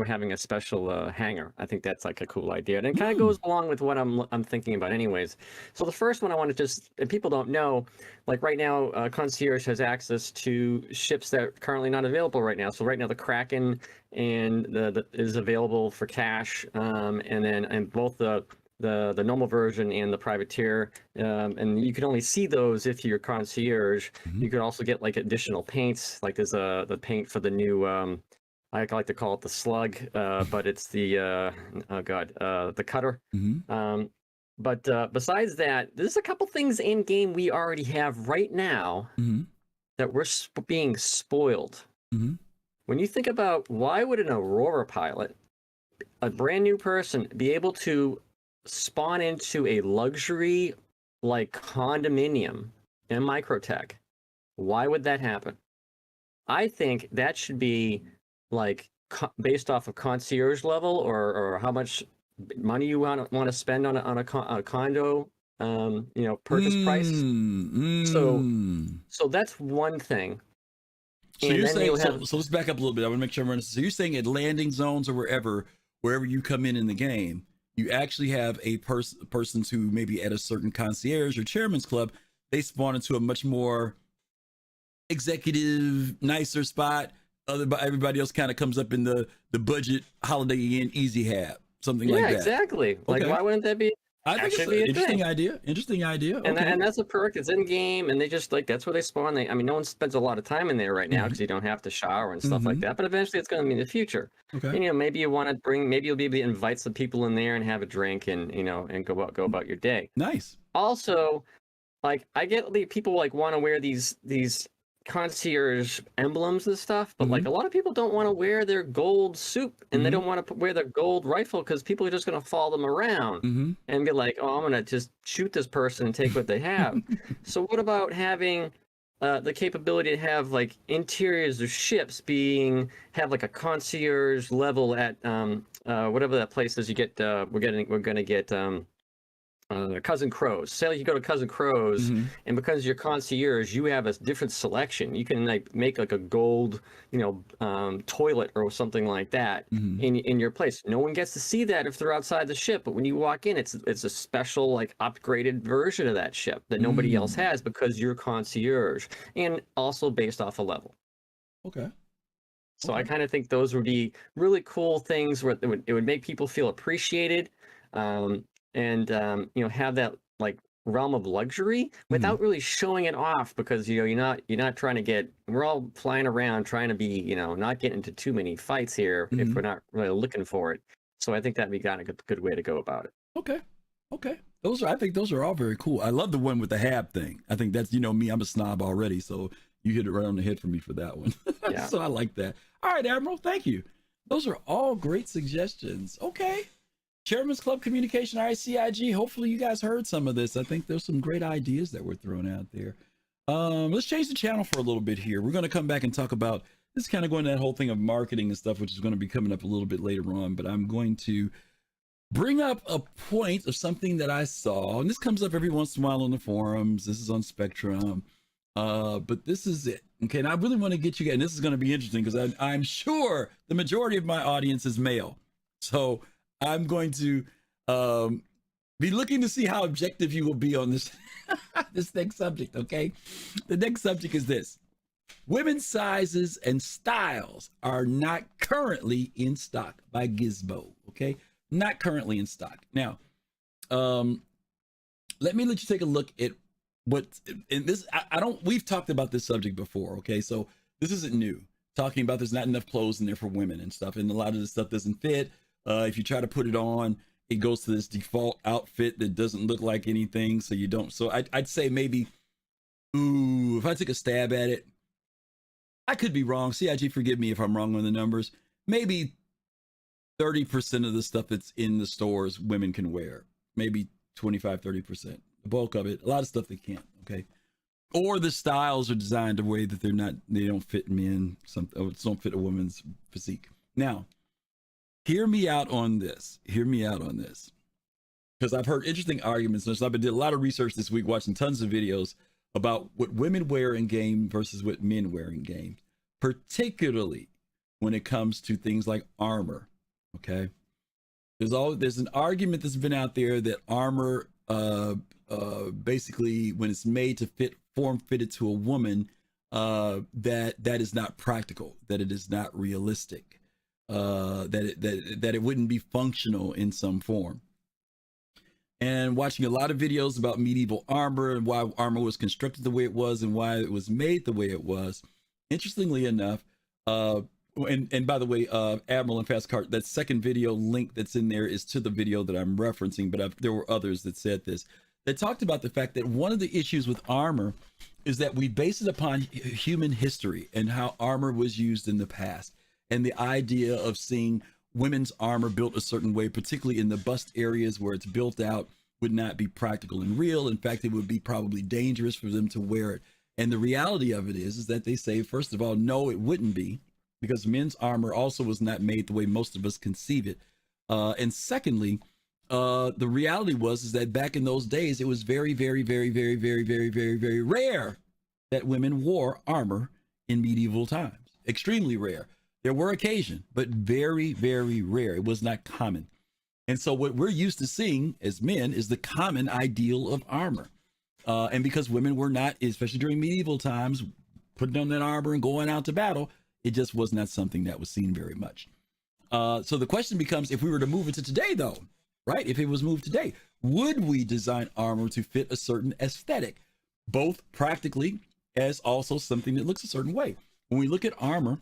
having a special hangar. I think that's like a cool idea, and it kind of goes along with what I'm thinking about, anyways. So the first one I want to and people don't know, like right now, Concierge has access to ships that are currently not available right now. So right now, the Kraken and the is available for cash, and both the normal version and the privateer, and you can only see those if you're Concierge. You could also get like additional paints, like there's the paint for the new I like to call it the slug, but it's the the cutter. Mm-hmm. But besides that, there's a couple things in game we already have right now Mm-hmm. that we're being spoiled. Mm-hmm. When you think about why would an Aurora pilot, a brand new person, be able to spawn into a luxury like condominium in Microtech? Why would that happen? I think that should be like based off of concierge level or how much money you want to spend on a condo, purchase price. So that's one thing. So you're saying, so let's back up a little bit. I want to make sure I'm understanding. So you're saying at landing zones or wherever you come in the game, you actually have a persons who maybe at a certain concierge or chairman's club, they spawn into a much more executive, nicer spot. Everybody else kind of comes up in the budget Holiday Inn easy hab, something like that. Yeah, exactly. Like, why wouldn't that be? I think it's an interesting idea. Interesting idea. Okay. And that's a perk. It's in game, and they just like that's where they spawn. I mean, no one spends a lot of time in there right now because you don't have to shower and stuff like that. But eventually, it's going to be in the future. Okay. And maybe you want to maybe you'll be able to invite some people in there and have a drink and and go about your day. Nice. Also, like I get people like want to wear these concierge emblems and stuff, but like a lot of people don't want to wear their gold suit and they don't want to wear their gold rifle because people are just going to follow them around and be like, oh, I'm going to just shoot this person and take what they have. So what about having the capability to have like interiors of ships have like a concierge level at whatever that place is you get we're going to get Cousin Crow's. Say you go to Cousin Crow's, and because you're concierge, you have a different selection. You can like make like a gold, toilet or something like that in your place. No one gets to see that if they're outside the ship, but when you walk in, it's a special like upgraded version of that ship that nobody else has because you're concierge, and also based off a level. Okay. So I kind of think those would be really cool things where it would make people feel appreciated. And have that like realm of luxury without really showing it off because you're not trying to get, we're all flying around trying to be not getting into too many fights here if we're not really looking for it. So I think that'd be kind of a good way to go about it. Okay I think those are all very cool. I love the one with the hab thing. I think that's me, I'm a snob already, so you hit it right on the head for me for that one. Yeah. So I like that. All right, Admiral, thank you. Those are all great suggestions. Okay. Chairman's Club Communication, RCIG. Hopefully you guys heard some of this. I think there's some great ideas that were thrown out there. Let's change the channel for a little bit here. We're going to come back and talk about this, kind of going to that whole thing of marketing and stuff, which is going to be coming up a little bit later on. But I'm going to bring up a point of something that I saw, and this comes up every once in a while on the forums. This is on Spectrum, but this is it. Okay, and I really want to get you guys, and this is going to be interesting because I'm sure the majority of my audience is male. So I'm going to be looking to see how objective you will be on this this next subject, okay? The next subject is this. Women's sizes and styles are not currently in stock by Gizmo, okay? Not currently in stock. Now, let you take a look at what, in this, we've talked about this subject before, okay? So this isn't new. Talking about there's not enough clothes in there for women and stuff, and a lot of this stuff doesn't fit. If you try to put it on, it goes to this default outfit that doesn't look like anything. So you don't. So I'd say maybe, if I took a stab at it, I could be wrong. CIG, forgive me if I'm wrong on the numbers. Maybe 30% of the stuff that's in the stores women can wear. Maybe 25-30%. The bulk of it, a lot of stuff they can't. Okay. Or the styles are designed a way that they don't fit men. Don't fit a woman's physique. Now, hear me out on this. Because I've heard interesting arguments. And I did a lot of research this week, watching tons of videos about what women wear in game versus what men wear in game, particularly when it comes to things like armor. Okay. There's an argument that's been out there that armor, basically when it's made to form fitted to a woman, that is not practical, that it is not realistic. That it wouldn't be functional in some form. And watching a lot of videos about medieval armor and why armor was constructed the way it was and why it was made the way it was. Interestingly enough, And by the way, Admiral and Fast Cart, that second video link that's in there is to the video that I'm referencing, but there were others that said this. They talked about the fact that one of the issues with armor is that we base it upon human history and how armor was used in the past. And the idea of seeing women's armor built a certain way, particularly in the bust areas where it's built out, would not be practical and real. In fact, it would be probably dangerous for them to wear it. And the reality of it is that they say, first of all, no, it wouldn't be, because men's armor also was not made the way most of us conceive it. And secondly, the reality is that back in those days, it was very, very, very, very, very, very, very, very rare that women wore armor in medieval times. Extremely rare. There were occasions, but very, very rare. It was not common. And so what we're used to seeing as men is the common ideal of armor. And because women were not, especially during medieval times, putting on that armor and going out to battle, it just was not something that was seen very much. So the question becomes, if we were to move it to today, though, right? If it was moved today, would we design armor to fit a certain aesthetic, both practically as also something that looks a certain way? When we look at armor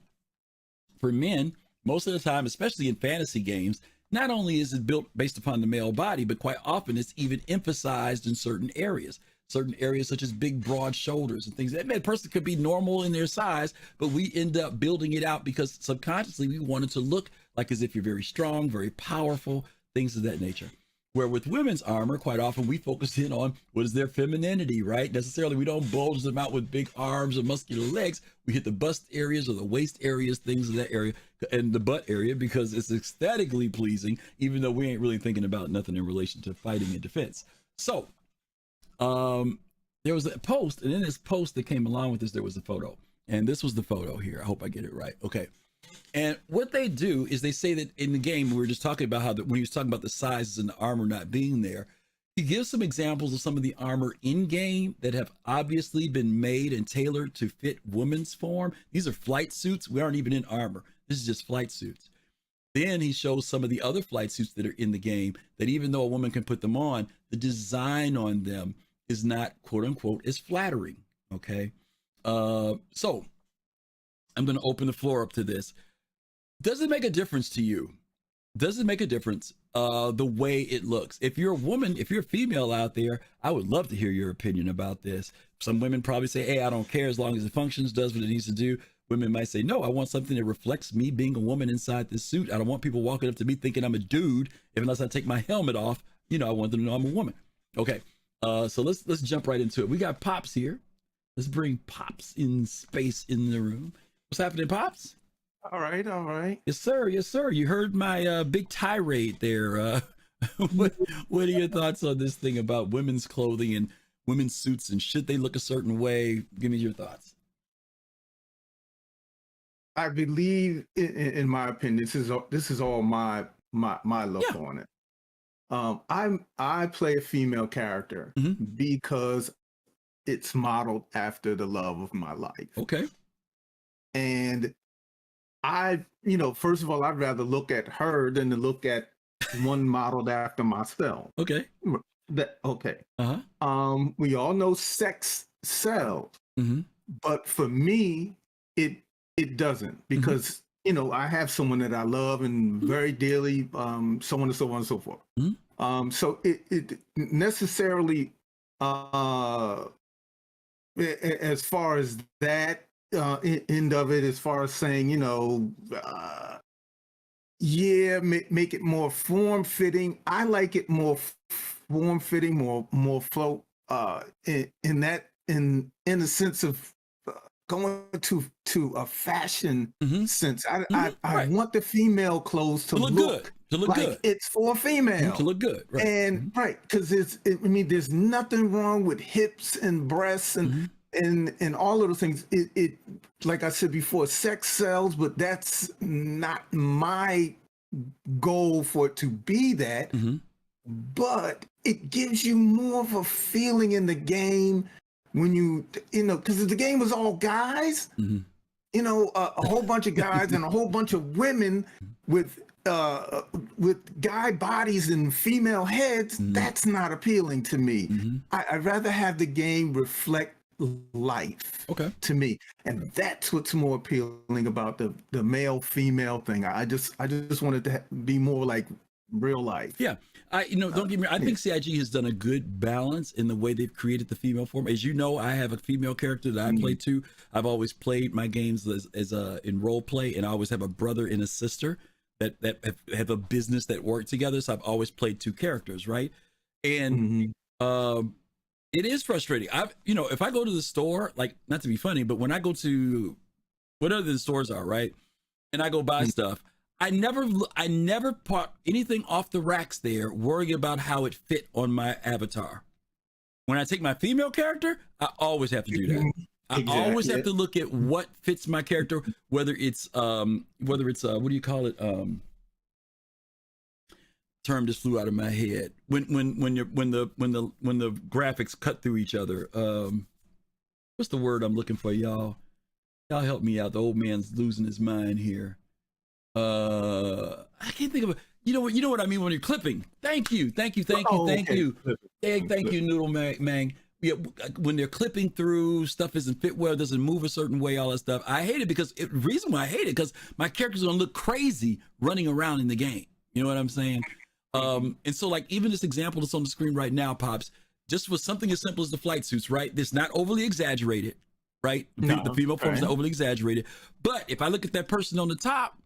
for men, most of the time, especially in fantasy games, not only is it built based upon the male body, but quite often it's even emphasized in certain areas such as big, broad shoulders and things. That person could be normal in their size, but we end up building it out because subconsciously we want it to look like as if you're very strong, very powerful, things of that nature. Where with women's armor, quite often we focus in on what is their femininity, right? Necessarily, we don't bulge them out with big arms or muscular legs. We hit the bust areas or the waist areas, things of that area, and the butt area, because it's aesthetically pleasing, even though we ain't really thinking about nothing in relation to fighting and defense. So, there was a post, and in this post that came along with this, there was a photo. And this was the photo here. I hope I get it right. Okay. And what they do is they say that in the game, we were just talking about how when he was talking about the sizes and the armor not being there, he gives some examples of some of the armor in game that have obviously been made and tailored to fit women's form. These are flight suits. We aren't even in armor. This is just flight suits. Then he shows some of the other flight suits that are in the game that even though a woman can put them on, the design on them is not, quote unquote, as flattering. Okay. So I'm going to open the floor up to this. Does it make a difference to you? Does it make a difference the way it looks? If you're a woman, if you're a female out there, I would love to hear your opinion about this. Some women probably say, hey, I don't care as long as it functions, does what it needs to do. Women might say, no, I want something that reflects me being a woman inside this suit. I don't want people walking up to me thinking I'm a dude. Unless I take my helmet off, I want them to know I'm a woman. Okay, so let's jump right into it. We got Pops here. Let's bring Pops in space in the room. What's happening, Pops? All right. Yes, sir. You heard my big tirade there. What are your thoughts on this thing about women's clothing and women's suits, and should they look a certain way? Give me your thoughts. I believe, in my opinion, this is all my look on it. I play a female character because it's modeled after the love of my life. Okay. And first of all, I'd rather look at her than to look at one modeled after myself. Okay. Okay. Uh-huh. We all know sex sells, but for me, it doesn't, because I have someone that I love and very dearly, so on and so on and so forth. So it necessarily, as far as that end of it, as far as saying, make it more form fitting. I like it more form fitting, more flow, in the sense of going to a fashion sense. I want the female clothes to look like good. It's for a female to look good, right? And right, because there's nothing wrong with hips and breasts and all of those things. It like I said before, sex sells, but that's not my goal for it to be that. But it gives you more of a feeling in the game when because the game was all guys, a whole bunch of guys and a whole bunch of women with guy bodies and female heads. That's not appealing to me. I'd rather have the game reflect life. Okay. To me, and that's what's more appealing about the male female thing. I just wanted to be more like real life. Yeah. Don't get me. I think CIG has done a good balance in the way they've created the female form. As you know, I have a female character that I play too. I've always played my games as in role play, and I always have a brother and a sister that have a business that work together. So I've always played two characters, right? And it is frustrating. If I go to the store, like, not to be funny, but when I go to whatever the stores are, right, and I go buy stuff, I never put anything off the racks there worrying about how it fit on my avatar. When I take my female character, I always have to do that. I always have to look at what fits my character, whether it's what do you call it? Term just flew out of my head. When the graphics cut through each other. What's the word I'm looking for, y'all? Y'all help me out. The old man's losing his mind here. I can't think of it. You know what I mean when you're clipping. Thank you, Noodle Mang. Yeah, when they're clipping through, stuff isn't fit well, doesn't move a certain way, all that stuff. I hate it because the reason why I hate it because my character's gonna look crazy running around in the game. You know what I'm saying? And so, like, even this example that's on the screen right now, Pops, just with something as simple as the flight suits, right? It's not overly exaggerated, right? The female form is not overly exaggerated. But if I look at that person on the top,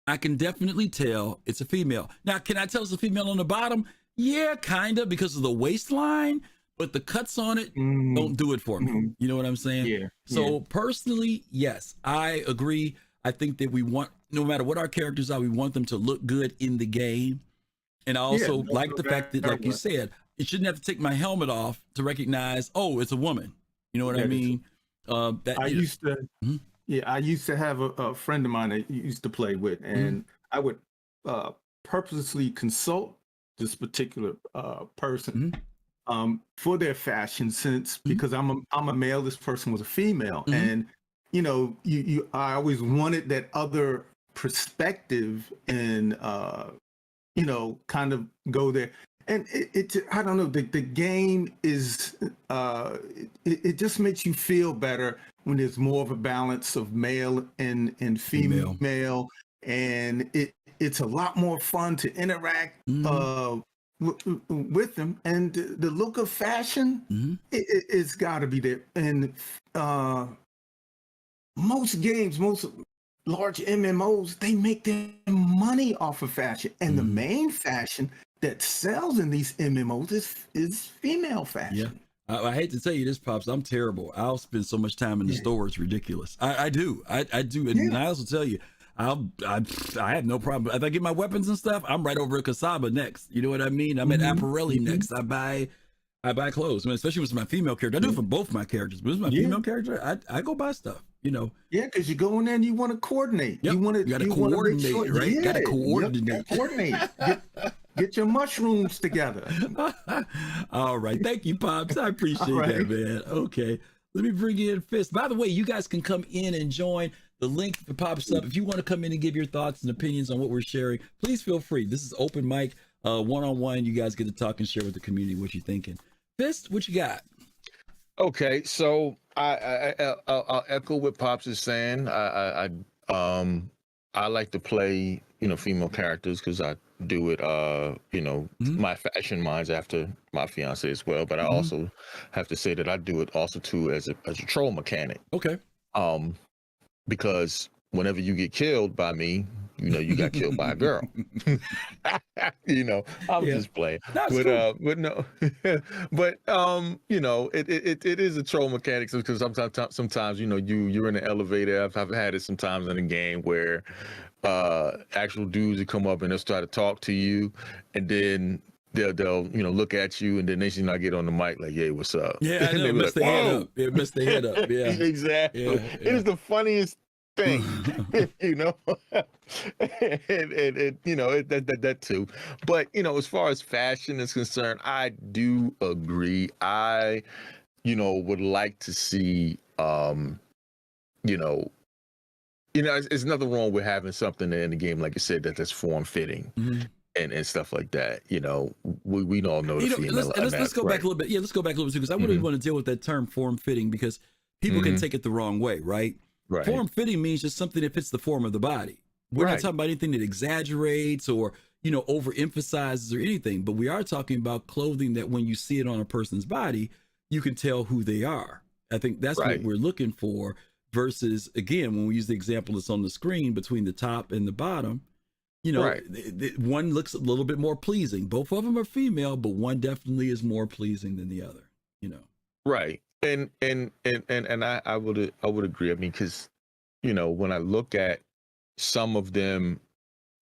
I can definitely tell it's a female. Now, can I tell it's a female on the bottom? Yeah, kind of, because of the waistline, but the cuts on it don't do it for me. You know what I'm saying? Yeah. So personally, yes, I agree. I think that we want, no matter what our characters are, we want them to look good in the game. And I also like the fact that, like you said, it shouldn't have to take my helmet off to recognize, oh, it's a woman. You know what I mean? I used to have a friend of mine that used to play with, and I would purposely consult this particular person for their fashion sense because I'm a male. This person was a female, and I always wanted that other perspective and kind of go there. And it I don't know, the game is it just makes you feel better when there's more of a balance of male and female, and it's a lot more fun to interact with them, and the look of fashion it's got to be there. And most large MMOs, they make their money off of fashion, and the main fashion that sells in these MMOs is female fashion. Yeah, I hate to tell you this, Pops. I'm terrible. I'll spend so much time in the store; it's ridiculous. I do, and I also tell you, I have no problem. If I get my weapons and stuff, I'm right over at Kasaba next. You know what I mean? I'm at Apparelli next. I buy clothes. I mean, especially with my female character. I do it for both my characters, but with my female character, I go buy stuff. Yeah, because you go in there and you want to coordinate. Yep. You got to coordinate, right? Yeah, got to coordinate. Coordinate. Get your mushrooms together. All right. Thank you, Pops. I appreciate that, man. Okay. Let me bring in Fist. By the way, you guys can come in and join. The link pops up. If you want to come in and give your thoughts and opinions on what we're sharing, please feel free. This is open mic, one-on-one. You guys get to talk and share with the community what you're thinking. Fist, what you got? Okay, so I'll echo what Pops is saying. I like to play, female characters because I do it, my fashion minds after my fiance as well. But I also have to say that I do it also too as a troll mechanic. Okay. Because whenever you get killed by me, you got killed by a girl. I'm just playing. That's cool. But no, but it is a troll mechanic because sometimes you're in an elevator. I've had it sometimes in a game where actual dudes will come up and they'll start to talk to you, and then they'll look at you, and then they should not get on the mic like, "Hey, what's up?" Yeah, I know. Missed the head up. It missed the head up. Yeah, exactly. Yeah. It is the funniest thing, and that too. But as far as fashion is concerned, I do agree. I would like to see it's nothing wrong with having something in the game, like you said, that's form fitting. and stuff like that. You know, we all know the female. Let's go back a little bit. Yeah, let's go back a little bit too, because I wouldn't want to deal with that term form fitting, because people can take it the wrong way, right? Right. Form fitting means just something that fits the form of the body. We're not talking about anything that exaggerates or, you know, overemphasizes or anything, but we are talking about clothing that when you see it on a person's body, you can tell who they are. I think that's what we're looking for, versus, again, when we use the example that's on the screen between the top and the bottom, you know, one looks a little bit more pleasing. Both of them are female, but one definitely is more pleasing than the other, you know. Right. And I would agree. I mean, because, you know, when I look at some of them,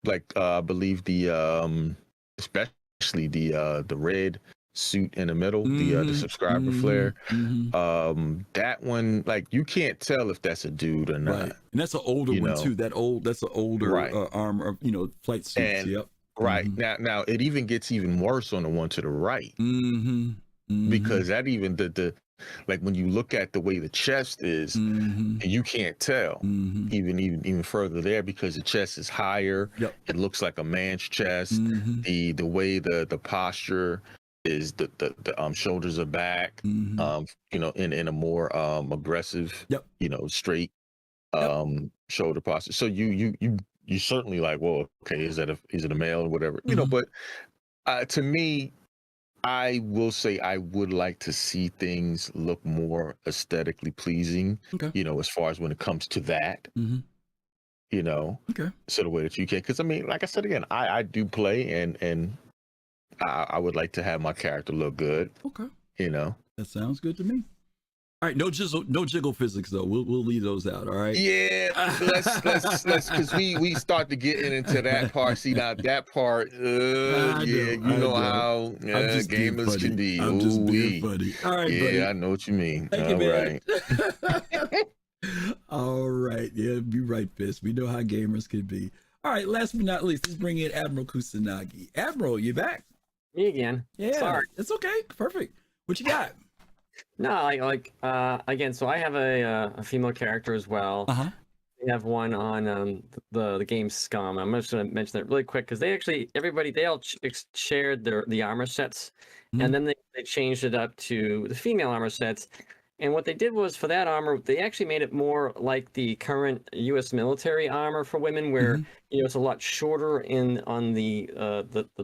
like I believe the especially the red suit in the middle, the subscriber flare, that one, like, you can't tell if that's a dude or not. Right. And that's an older one too. That's an older armor, you know, flight suits. Now it even gets even worse on the one to the right, because that even the like, when you look at the way the chest is, you can't tell even further there, because the chest is higher. It looks like a man's chest. The way the posture is, the shoulders are back, you know, in a more aggressive, you know, straight shoulder posture. So you certainly like, well, okay, is it a male or whatever, you know? But to me, I will say I would like to see things look more aesthetically pleasing, you know, as far as when it comes to that, you know, so the way that you can, because I mean, like I said again, I do play, and I would like to have my character look good. You know, that sounds good to me. All right, no jiggle physics though. We'll leave those out. All right. Yeah, let's because we start to get into that part. See, now that part, you know how gamers can be. I'm just being funny. All right, buddy. I know what you mean. Thank you, man. All right. Yeah, be right, Fist. We know how gamers can be. All right. Last but not least, let's bring in Admiral Kusanagi. Admiral, you back? Me again. Yeah. Sorry. It's okay. Perfect. What you got? No, again, so I have a female character as well. We have one on the game Scum. I'm just going to mention that really quick, because they all shared the armor sets, and then they changed it up to the female armor sets. And what they did was, for that armor, they actually made it more like the current U.S. military armor for women, where you know, it's a lot shorter on the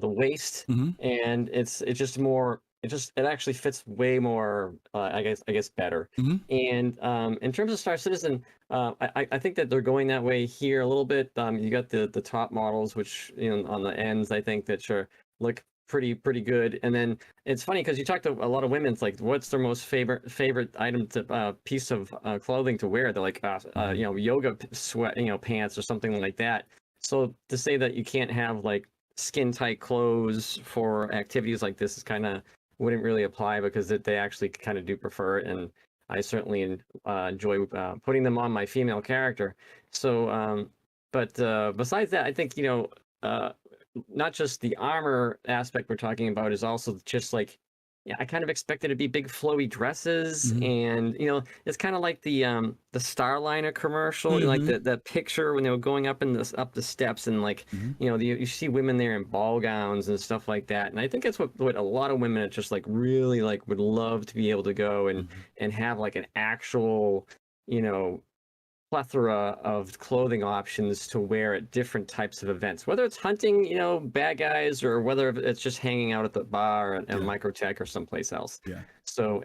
waist, and it's just more. It actually fits way more, I guess better. And in terms of Star Citizen, I think that they're going that way here a little bit. You got the top models, which, you know, on the ends, I think that look pretty good. And then it's funny, because you talk to a lot of women. It's like, what's their most favorite item piece of clothing to wear? They're like, you know, yoga sweat, you know, pants or something like that. So to say that you can't have like skin tight clothes for activities like this is kind of wouldn't really apply, because they actually kind of do prefer it, and I certainly enjoy putting them on my female character. So, but besides that, I think, you know, not just the armor aspect we're talking about, is also just like, yeah, I kind of expected it to be big flowy dresses, and, you know, it's kind of like the Starliner commercial, like the picture when they were going up the steps, and like, you know, you see women there in ball gowns and stuff like that. And I think that's what a lot of women just like really like would love to be able to go and have like an actual, you know, plethora of clothing options to wear at different types of events, whether it's hunting, you know, bad guys, or whether it's just hanging out at the bar at Microtech or someplace else. So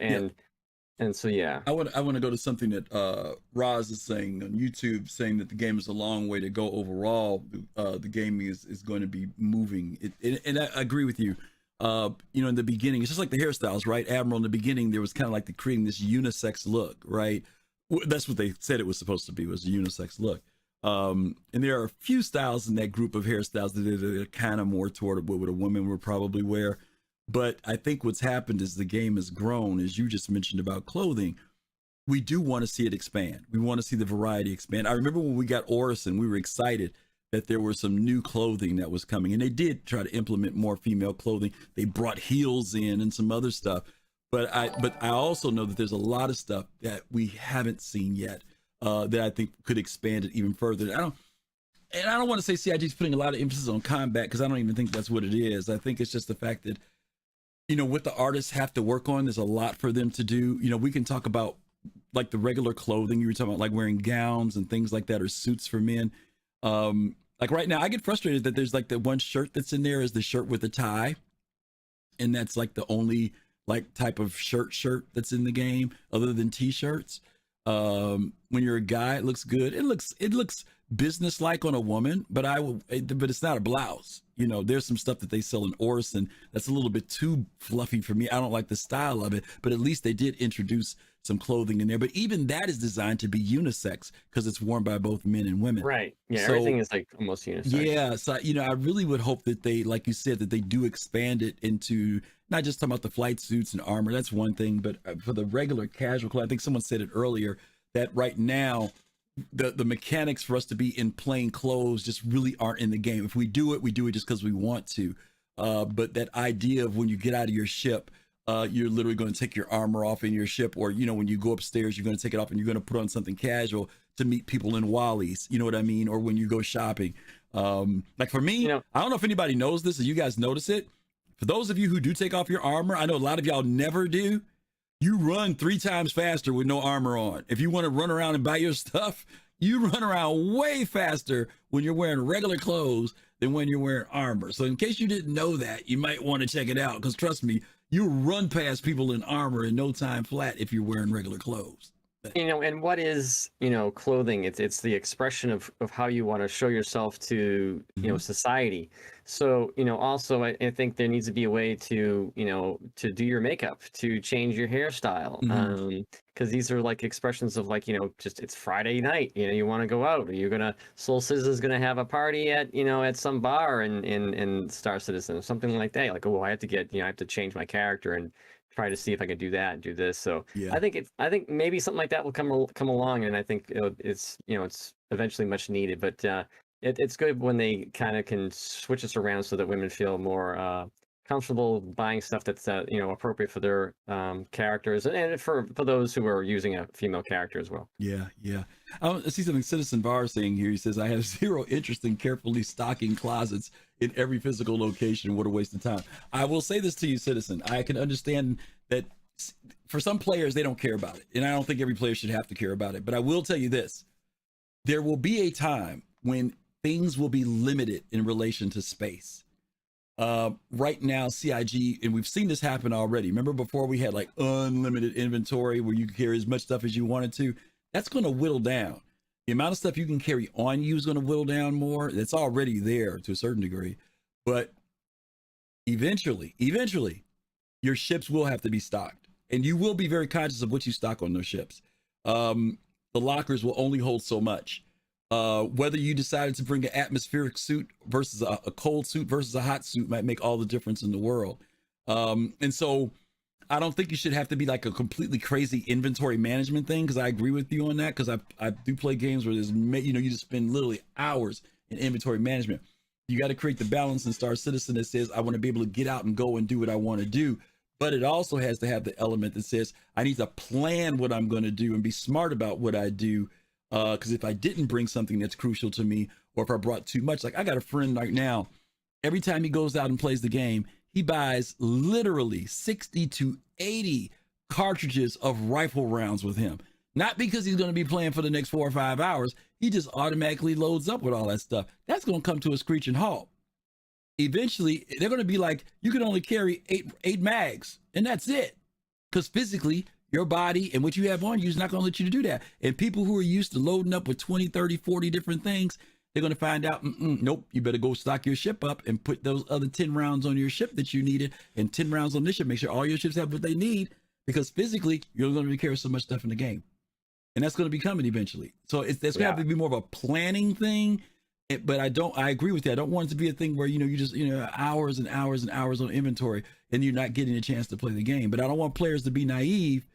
so I want to go to something that Roz is saying on YouTube, saying that the game is a long way to go overall. The gaming is going to be moving and I agree with you. You know, in the beginning, it's just like the hairstyles, right? Admiral, in the beginning, there was kind of like creating this unisex look, right? That's what they said it was supposed to be, was a unisex look. And there are a few styles in that group of hairstyles that are kind of more toward what a woman would probably wear. But I think what's happened is the game has grown, as you just mentioned about clothing. We do want to see it expand. We want to see the variety expand. I remember when we got Orison, we were excited that there was some new clothing that was coming, and they did try to implement more female clothing. They brought heels in and some other stuff. But I also know that there's a lot of stuff that we haven't seen yet that I think could expand it even further. and I don't want to say CIG is putting a lot of emphasis on combat, because I don't even think that's what it is. I think it's just the fact that, you know, what the artists have to work on, there's a lot for them to do. You know, we can talk about like the regular clothing you were talking about, like wearing gowns and things like that, or suits for men. Like right now, I get frustrated that there's like the one shirt that's in there is the shirt with the tie, and that's like the only like type of shirt that's in the game other than t-shirts. When you're a guy, it looks good. It looks business-like on a woman, but it's not a blouse. You know, there's some stuff that they sell in Orison that's a little bit too fluffy for me. I don't like the style of it, but at least they did introduce some clothing in there. But even that is designed to be unisex because it's worn by both men and women. Right. Yeah. So, everything is like almost unisex. yeah. So, you know, I really would hope that they, like you said, that they do expand it into not just talking about the flight suits and armor. That's one thing, but for the regular casual clothes, I think someone said it earlier that right now, the mechanics for us to be in plain clothes just really aren't in the game. If we do it just because we want to. But that idea of when you get out of your ship, you're literally going to take your armor off in your ship, or, you know, when you go upstairs, you're going to take it off and you're going to put on something casual to meet people in Wally's, you know what I mean? Or when you go shopping. Like for me, You know, I don't know if anybody knows this or you guys notice it. For those of you who do take off your armor, I know a lot of y'all never do. You run 3 times faster with no armor on. If you want to run around and buy your stuff, you run around way faster when you're wearing regular clothes than when you're wearing armor. So in case you didn't know that, you might want to check it out, because trust me, you run past people in armor in no time flat if you're wearing regular clothes. you know, and what is, you know, clothing? It's the expression of how you want to show yourself to, you know, society. So, you know, also I think there needs to be a way to, you know, to do your makeup, to change your hairstyle. Because these are like expressions of, like, you know, just it's Friday night, you know, you want to go out, or you're gonna, Soul Citizen is gonna have a party at, you know, at some bar in Star Citizen or something like that. Like, oh, I have to get, you know, I have to change my character and try to see if I can do that and do this. So Yeah. I think maybe something like that will come along, and I think it's, you know, it's eventually much needed. But it's good when they kind of can switch us around so that women feel more comfortable buying stuff that's you know, appropriate for their characters, and for those who are using a female character as well. Yeah. I see something Citizen Var saying here. He says, I have zero interest in carefully stocking closets in every physical location. What a waste of time. I will say this to you, Citizen. I can understand that for some players, they don't care about it. And I don't think every player should have to care about it. But I will tell you this. There will be a time when things will be limited in relation to space. Right now, CIG, and we've seen this happen already. Remember before we had like unlimited inventory where you could carry as much stuff as you wanted to? That's going to whittle down. The amount of stuff you can carry on you is going to whittle down more. That's already there to a certain degree. But eventually, your ships will have to be stocked. And you will be very conscious of what you stock on those ships. The lockers will only hold so much. Whether you decided to bring an atmospheric suit versus a cold suit versus a hot suit might make all the difference in the world. And so I don't think you should have to be like a completely crazy inventory management thing, because I agree with you on that, because I do play games where there's, you know, you just spend literally hours in inventory management. You got to create the balance in Star Citizen that says, I want to be able to get out and go and do what I want to do. But it also has to have the element that says, I need to plan what I'm going to do and be smart about what I do. Because if I didn't bring something that's crucial to me, or if I brought too much, like I got a friend right now, every time he goes out and plays the game, he buys literally 60 to 80 cartridges of rifle rounds with him. Not because he's going to be playing for the next 4 or 5 hours. He just automatically loads up with all that stuff. That's going to come to a screeching halt. Eventually, they're going to be like, you can only carry eight mags, and that's it. Because physically, your body and what you have on you is not going to let you to do that. And people who are used to loading up with 20, 30, 40 different things, they're going to find out, nope, you better go stock your ship up and put those other 10 rounds on your ship that you needed, and 10 rounds on this ship. Make sure all your ships have what they need, because physically, you're going to carry so much stuff in the game. And that's going to be coming eventually. So that's going to have to be more of a planning thing. But I agree with you. I don't want it to be a thing where, you know, you just, you know, hours and hours and hours on inventory and you're not getting a chance to play the game. But I don't want players to be naive,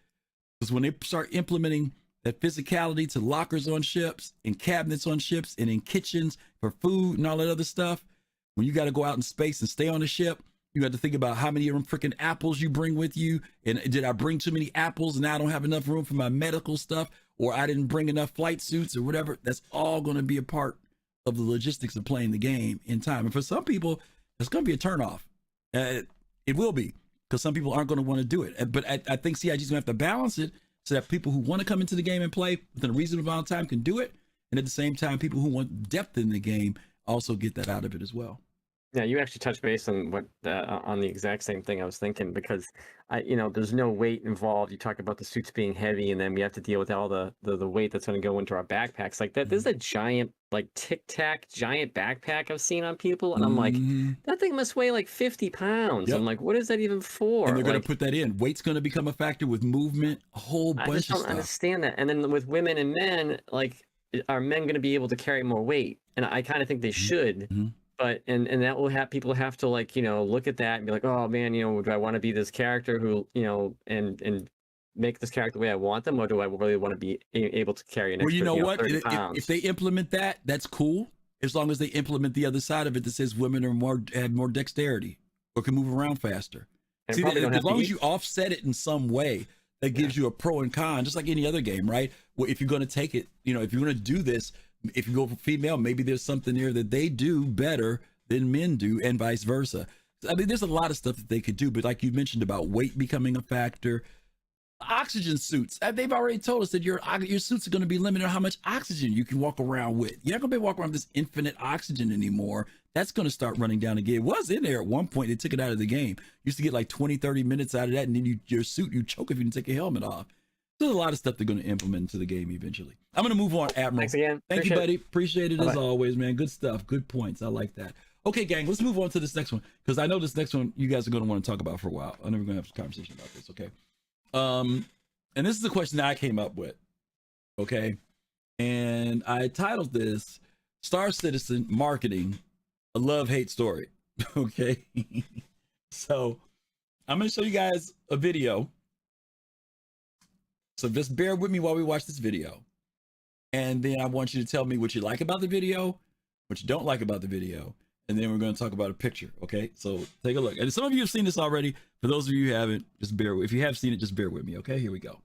because when they start implementing that physicality to lockers on ships and cabinets on ships and in kitchens for food and all that other stuff, when you got to go out in space and stay on the ship, you got to think about how many of them freaking apples you bring with you. And did I bring too many apples and now I don't have enough room for my medical stuff, or I didn't bring enough flight suits or whatever? That's all going to be a part of the logistics of playing the game in time. And for some people, it's going to be a turnoff. It will be, because some people aren't going to want to do it. But I think CIG is going to have to balance it so that people who want to come into the game and play within a reasonable amount of time can do it. And at the same time, people who want depth in the game also get that out of it as well. Yeah, you actually touched base on what on the exact same thing I was thinking, because there's no weight involved. You talk about the suits being heavy, and then we have to deal with all the weight that's going to go into our backpacks like that. There's a giant, like, Tic Tac giant backpack I've seen on people, and I'm like, that thing must weigh like 50 pounds. Yep. I'm like, what is that even for? And they're going to put that in. Weight's going to become a factor with movement, a whole bunch of stuff. I just don't understand that. And then with women and men, like, are men going to be able to carry more weight? And I kind of think they should. But and that will have people have to, like, look at that and be like, oh man, do I want to be this character who, and make this character the way I want them, or do I really want to be able to carry an extra, well, you know what? 30 pounds? If they implement that, that's cool. As long as they implement the other side of it that says women have more dexterity or can move around faster. And see, as long as you offset it in some way, that gives you a pro and con, just like any other game, right? Well, if you're going to take it, if you're going to do this, if you go for female, maybe there's something there that they do better than men do, and vice versa. I mean, there's a lot of stuff that they could do, but like you mentioned about weight becoming a factor, oxygen suits. They've already told us that your suits are going to be limited on how much oxygen you can walk around with. You're not going to be walking around with this infinite oxygen anymore. That's going to start running down again. It was in there at one point. They took it out of the game. You used to get like 20, 30 minutes out of that, and then your suit, you choke if you didn't take your helmet off. There's a lot of stuff they're going to implement into the game eventually. I'm going to move on, Admiral. Thanks again. Thank you, buddy. Appreciate it as always, man. Good stuff. Good points. I like that. Okay, gang, let's move on to this next one, because I know this next one you guys are going to want to talk about for a while. I know we're going to have a conversation about this, okay? And this is the question that I came up with, okay? And I titled this Star Citizen Marketing, a Love-Hate Story, okay? So I'm going to show you guys a video. So just bear with me while we watch this video. And then I want you to tell me what you like about the video, what you don't like about the video. And then we're going to talk about a picture. Okay. So take a look. And some of you have seen this already. For those of you who haven't, just bear with. If you have seen it, just bear with me. Okay. Here we go.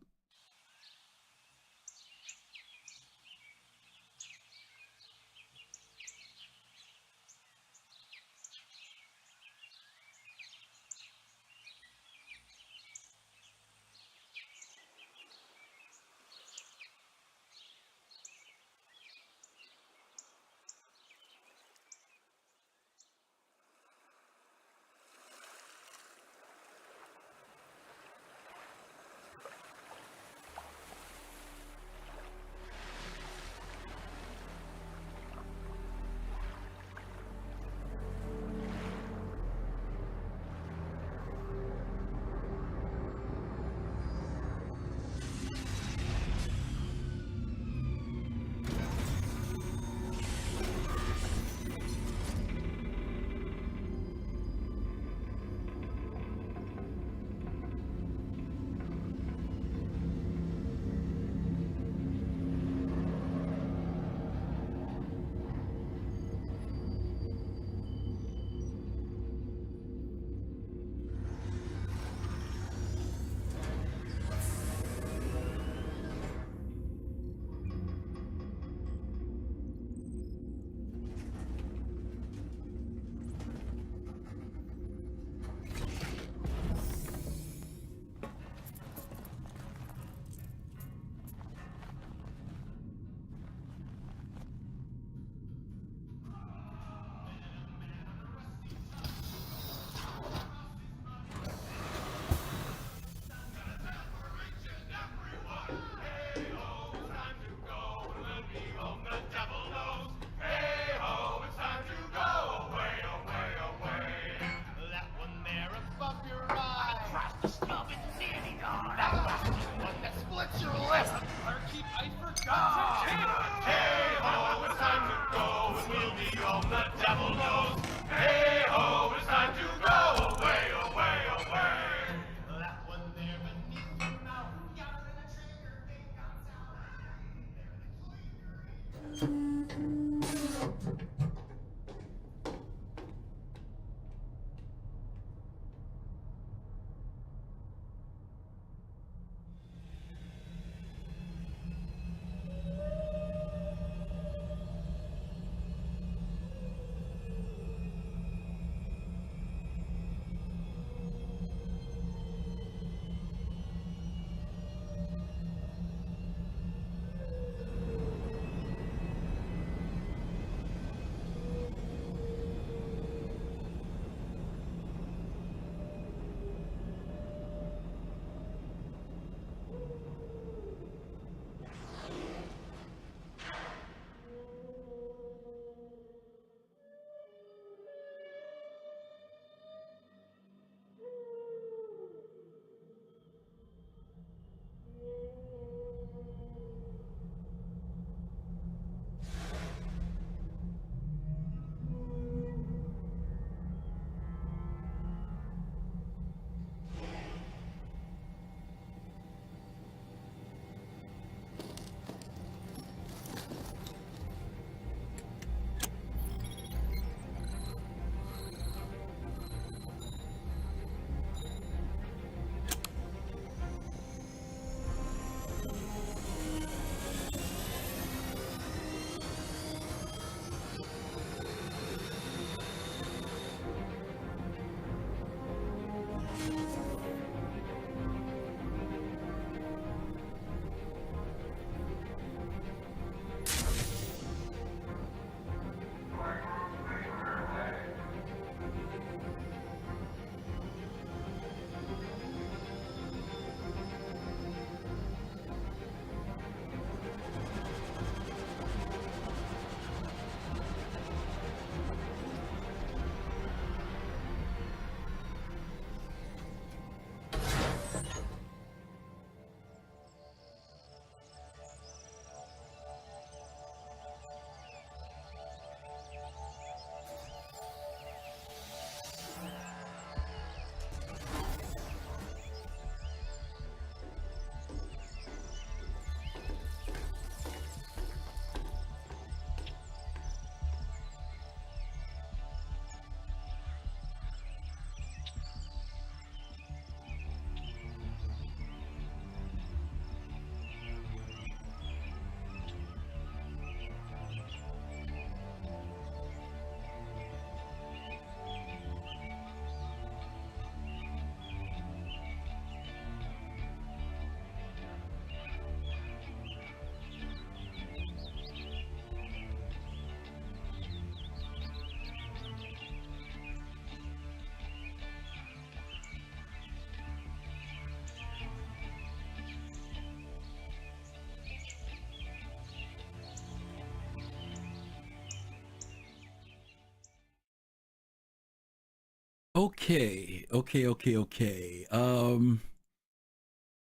Okay.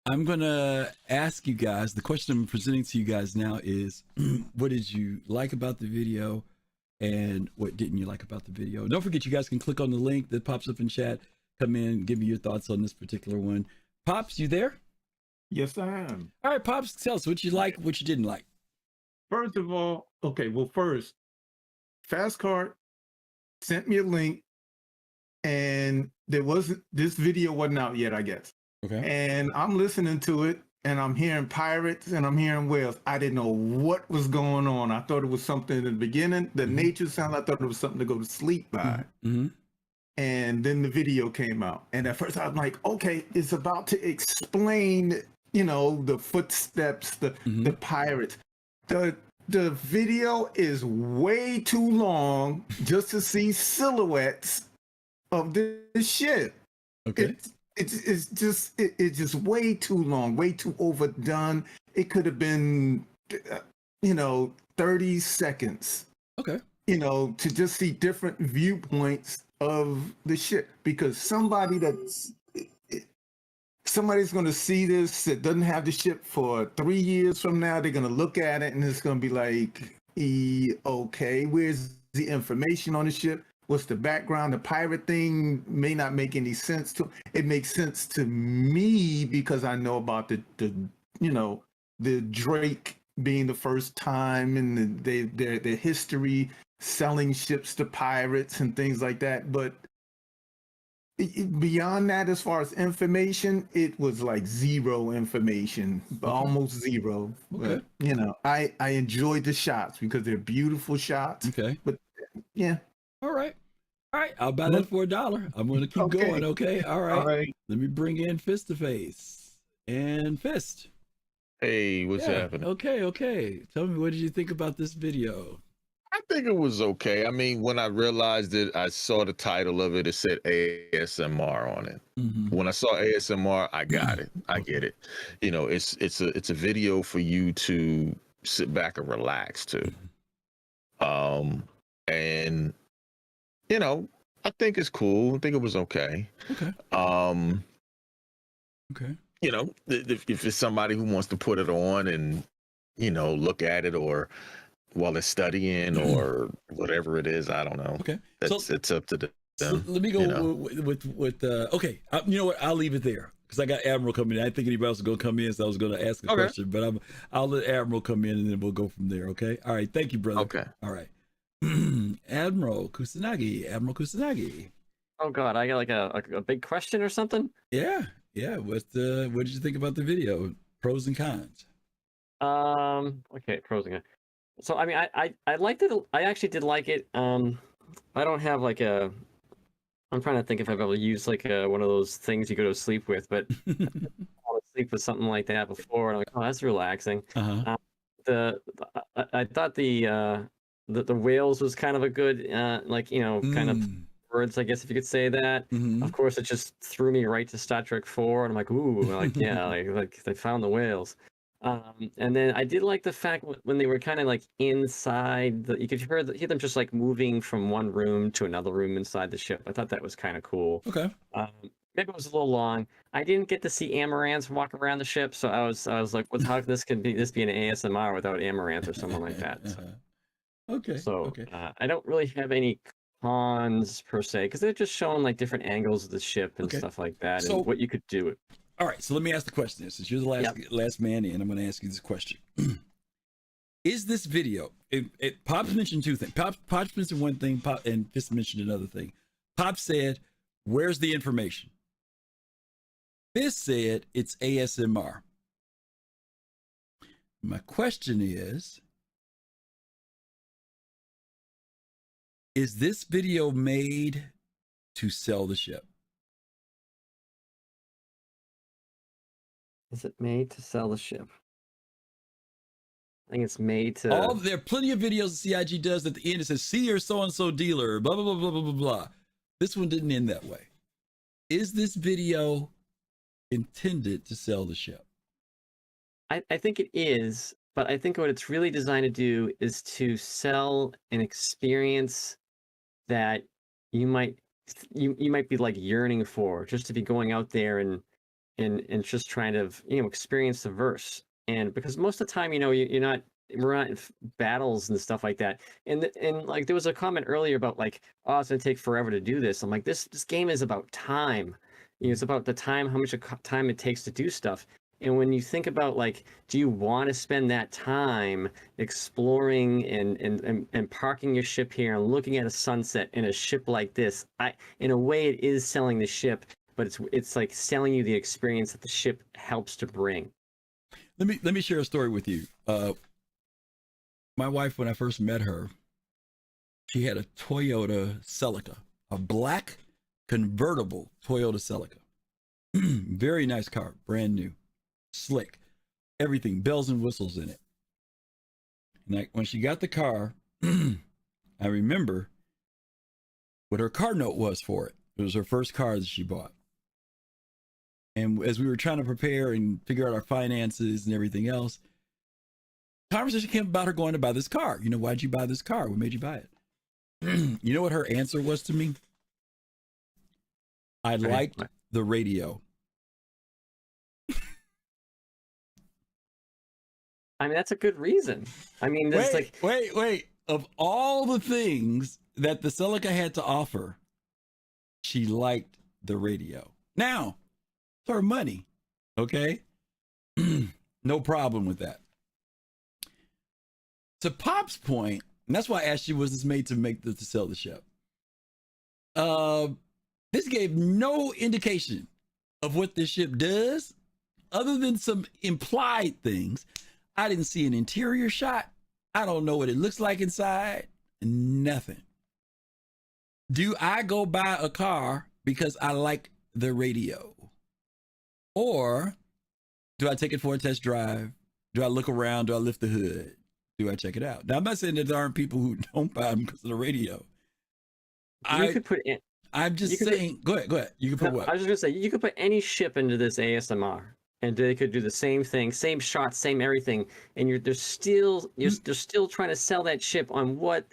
I'm gonna ask you guys. The question I'm presenting to you guys now is, what did you like about the video, and what didn't you like about the video? Don't forget, you guys can click on the link that pops up in chat. Come in, give me your thoughts on this particular one. Pops, you there? Yes, I am. All right, Pops, tell us what you like, what you didn't like. First of all, okay, well, first, Fastcard sent me a link, and this video wasn't out yet, I guess. Okay. And I'm listening to it, and I'm hearing pirates and I'm hearing whales. I didn't know what was going on. I thought it was something in the beginning, the nature sound. I thought it was something to go to sleep by. Mm-hmm. And then the video came out, and at first I was like, okay, it's about to explain, the footsteps, the pirates. The video is way too long just to see silhouettes of the ship. Okay. It's just way too long, way too overdone. It could have been 30 seconds. Okay. To just see different viewpoints of the ship, because somebody's going to see this that doesn't have the ship for 3 years from now. They're going to look at it and it's going to be like, okay, where's the information on the ship? What's the background? The pirate thing may not make any sense to it. Makes sense to me because I know about the Drake being the first time and their history selling ships to pirates and things like that. But beyond that, as far as information, it was like zero information, almost zero. Okay. But I enjoyed the shots because they're beautiful shots. Okay. But yeah. All right. I'll buy that for $1. I'm going to keep going. Okay. All right. Let me bring in Fist to Face and Fist. Hey, what's happening? Okay. Tell me, what did you think about this video? I think it was okay. I mean, when I realized it, I saw the title of it. It said ASMR on it. Mm-hmm. When I saw ASMR, I got it. I get it. It's a video for you to sit back and relax to. And I think it's cool. I think it was okay. Okay. Okay. If it's somebody who wants to put it on and look at it, or while they're studying or whatever it is, I don't know. Okay. It's up to them. So let me go with okay. You know what? I'll leave it there because I got Admiral coming in. I didn't think anybody else was going to come in, so I was going to ask a question, but I'll let Admiral come in and then we'll go from there. Okay. All right. Thank you, brother. Okay. All right. Admiral Kusanagi. Oh God, I got like a big question or something. Yeah. What did you think about the video? Pros and cons. Okay, pros and cons. So I mean, I liked it. I actually did like it. I don't have like a. I'm trying to think if I've ever used like one of those things you go to sleep with, but I fell asleep with something like that before, and I'm like, oh, that's relaxing. Uh-huh. I thought the whales was kind of a good kind of words, I guess, if you could say that. Mm-hmm. Of course, it just threw me right to Star Trek 4, and I'm like, ooh, like yeah, like they found the whales. And then I did like the fact when they were kind of like inside, you could hear them just like moving from one room to another room inside the ship. I thought that was kind of cool. Okay. Maybe it was a little long. I didn't get to see Amaranth walk around the ship, so I was like, how could this be an ASMR without Amaranth or someone like that? So. Okay. So I don't really have any cons per se because they're just showing like different angles of the ship and stuff like that, and what you could do. All right, so let me ask the question. Since you're the last man in, I'm going to ask you this question: is this video? Pops mentioned two things. Pops mentioned one thing, and Fist mentioned another thing. Pop said, "Where's the information?" Fist said it's ASMR. My question is this video made to sell the ship? Is it made to sell the ship? I think it's made to. There are plenty of videos that CIG does at the end. It says, "See your so-and-so dealer," blah, blah, blah, blah, blah, blah, blah. This one didn't end that way. Is this video intended to sell the ship? I think it is, but I think what it's really designed to do is to sell an experience that you might you might be like yearning for, just to be going out there and just trying to experience the verse. And because most of the time, we're not in battles and stuff like that. And like there was a comment earlier about like, oh, it's gonna take forever to do this. I'm like, this game is about time. It's about the time, how much time it takes to do stuff. And when you think about like, do you want to spend that time exploring and parking your ship here and looking at a sunset in a ship like this? In a way, it is selling the ship, but it's like selling you the experience that the ship helps to bring. Let me share a story with you. My wife, when I first met her, she had a Toyota Celica, a black convertible Toyota Celica. Very nice car, brand new, slick, everything, bells and whistles in it. And when she got the car, I remember what her car note was for it. It was her first car that she bought. And as we were trying to prepare and figure out our finances and everything else, conversation came about her going to buy this car. Why'd you buy this car? What made you buy it? You know what her answer was to me? I liked the radio. I mean, that's a good reason. I mean, there's wait. Of all the things that the Celica had to offer, she liked the radio. Now, it's her money, okay? No problem with that. To Pop's point, and that's why I asked you, was this made to sell the ship? This gave no indication of what this ship does, other than some implied things. I didn't see an interior shot. I don't know what it looks like inside. Nothing. Do I go buy a car because I like the radio? Or do I take it for a test drive? Do I look around? Do I lift the hood? Do I check it out? Now, I'm not saying that there aren't people who don't buy them because of the radio. I'm just saying, go ahead. You can put what? I was just going to say, you could put any ship into this ASMR, and they could do the same thing, same shots, same everything, and they're still trying to sell that ship on what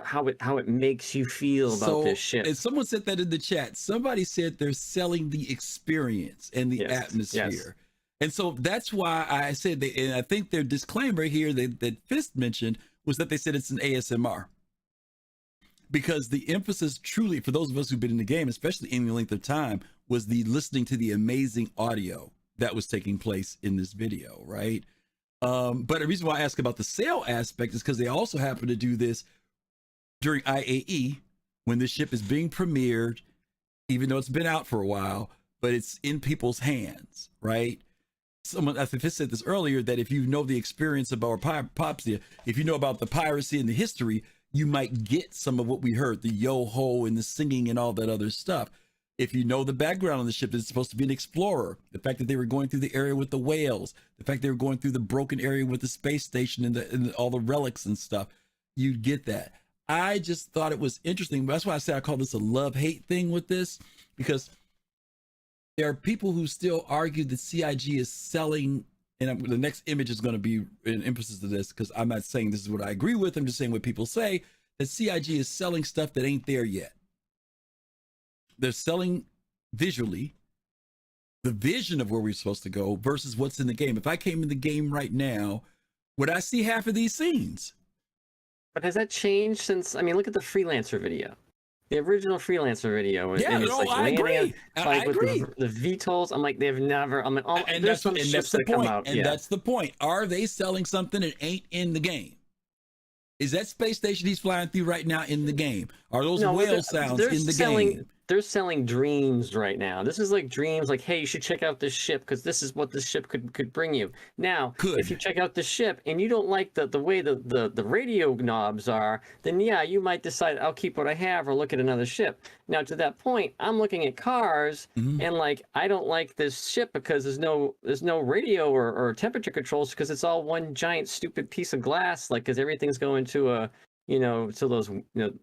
how it makes you feel about this ship. And someone said that in the chat. Somebody said they're selling the experience and the atmosphere. Yes. And so that's why I said, and I think their disclaimer here that Fist mentioned was that they said it's an ASMR. Because the emphasis truly, for those of us who've been in the game, especially any length of time, was the listening to the amazing audio that was taking place in this video, right? But the reason why I ask about the sale aspect is because they also happen to do this during IAE, when this ship is being premiered, even though it's been out for a while, but it's in people's hands, right? Someone, I think, said this earlier, that if you know the experience about Popsia, if you know about the piracy and the history, you might get some of what we heard, the yo-ho and the singing and all that other stuff. If you know the background on the ship, that it's supposed to be an explorer, the fact that they were going through the area with the whales, the fact they were going through the broken area with the space station and all the relics and stuff, you'd get that. I just thought it was interesting. That's why I say I call this a love-hate thing with this, because there are people who still argue that CIG is selling, and the next image is going to be an emphasis to this, because I'm not saying this is what I agree with. I'm just saying what people say, that CIG is selling stuff that ain't there yet. They're selling visually the vision of where we're supposed to go versus what's in the game. If I came in the game right now, would I see half of these scenes? But has that changed since, I mean, look at the Freelancer video. The original Freelancer video. Yeah, and it's no, I agree. I agree. With the VTOLs, I'm like, they've never, I mean, and that's the point. And that's the point. Are they selling something that ain't in the game? Is that space station he's flying through right now in the game? Are those whale sounds in the game? They're selling dreams right now. This is like dreams, like, hey, you should check out this ship because this is what this ship could bring you. Now, if you check out the ship and you don't like the way the radio knobs are, then yeah, you might decide I'll keep what I have or look at another ship. Now, to that point, I'm looking at cars and like, I don't like this ship because there's no radio or temperature controls because it's all one giant stupid piece of glass, like, because everything's going to a to those,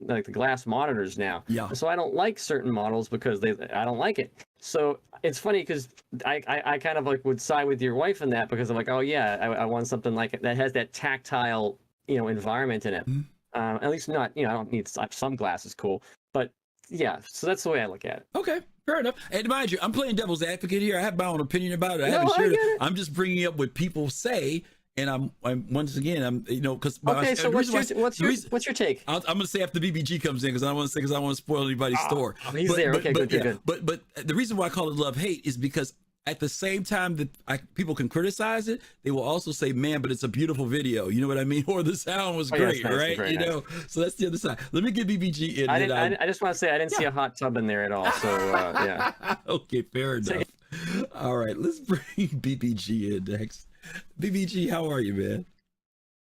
like the glass monitors now. Yeah. So I don't like certain models because I don't like it. So it's funny because I kind of like would side with your wife in that, because I'm like, oh yeah, I want something like it that has that tactile, environment in it. At least not, I don't need some glass is cool, but yeah. So that's the way I look at it. Okay, fair enough. And mind you, I'm playing devil's advocate here. I have my own opinion about it. I No, haven't I shared get it. it. I'm just bringing up what people say, and I'm once again, I'm because Okay, so what's your take? I'm going to say after BBG comes in because I don't want to spoil anybody's store. Oh, he's there. Okay, good. But the reason why I call it love hate is because at the same time that people can criticize it, they will also say, "Man, but it's a beautiful video." You know what I mean? Or the sound was great, nice, right? very nice. So that's the other side. Let me get BBG in. I just want to say I didn't see a hot tub in there at all. So yeah. Okay, fair enough. All right, let's bring BBG in next. BBG, how are you, man?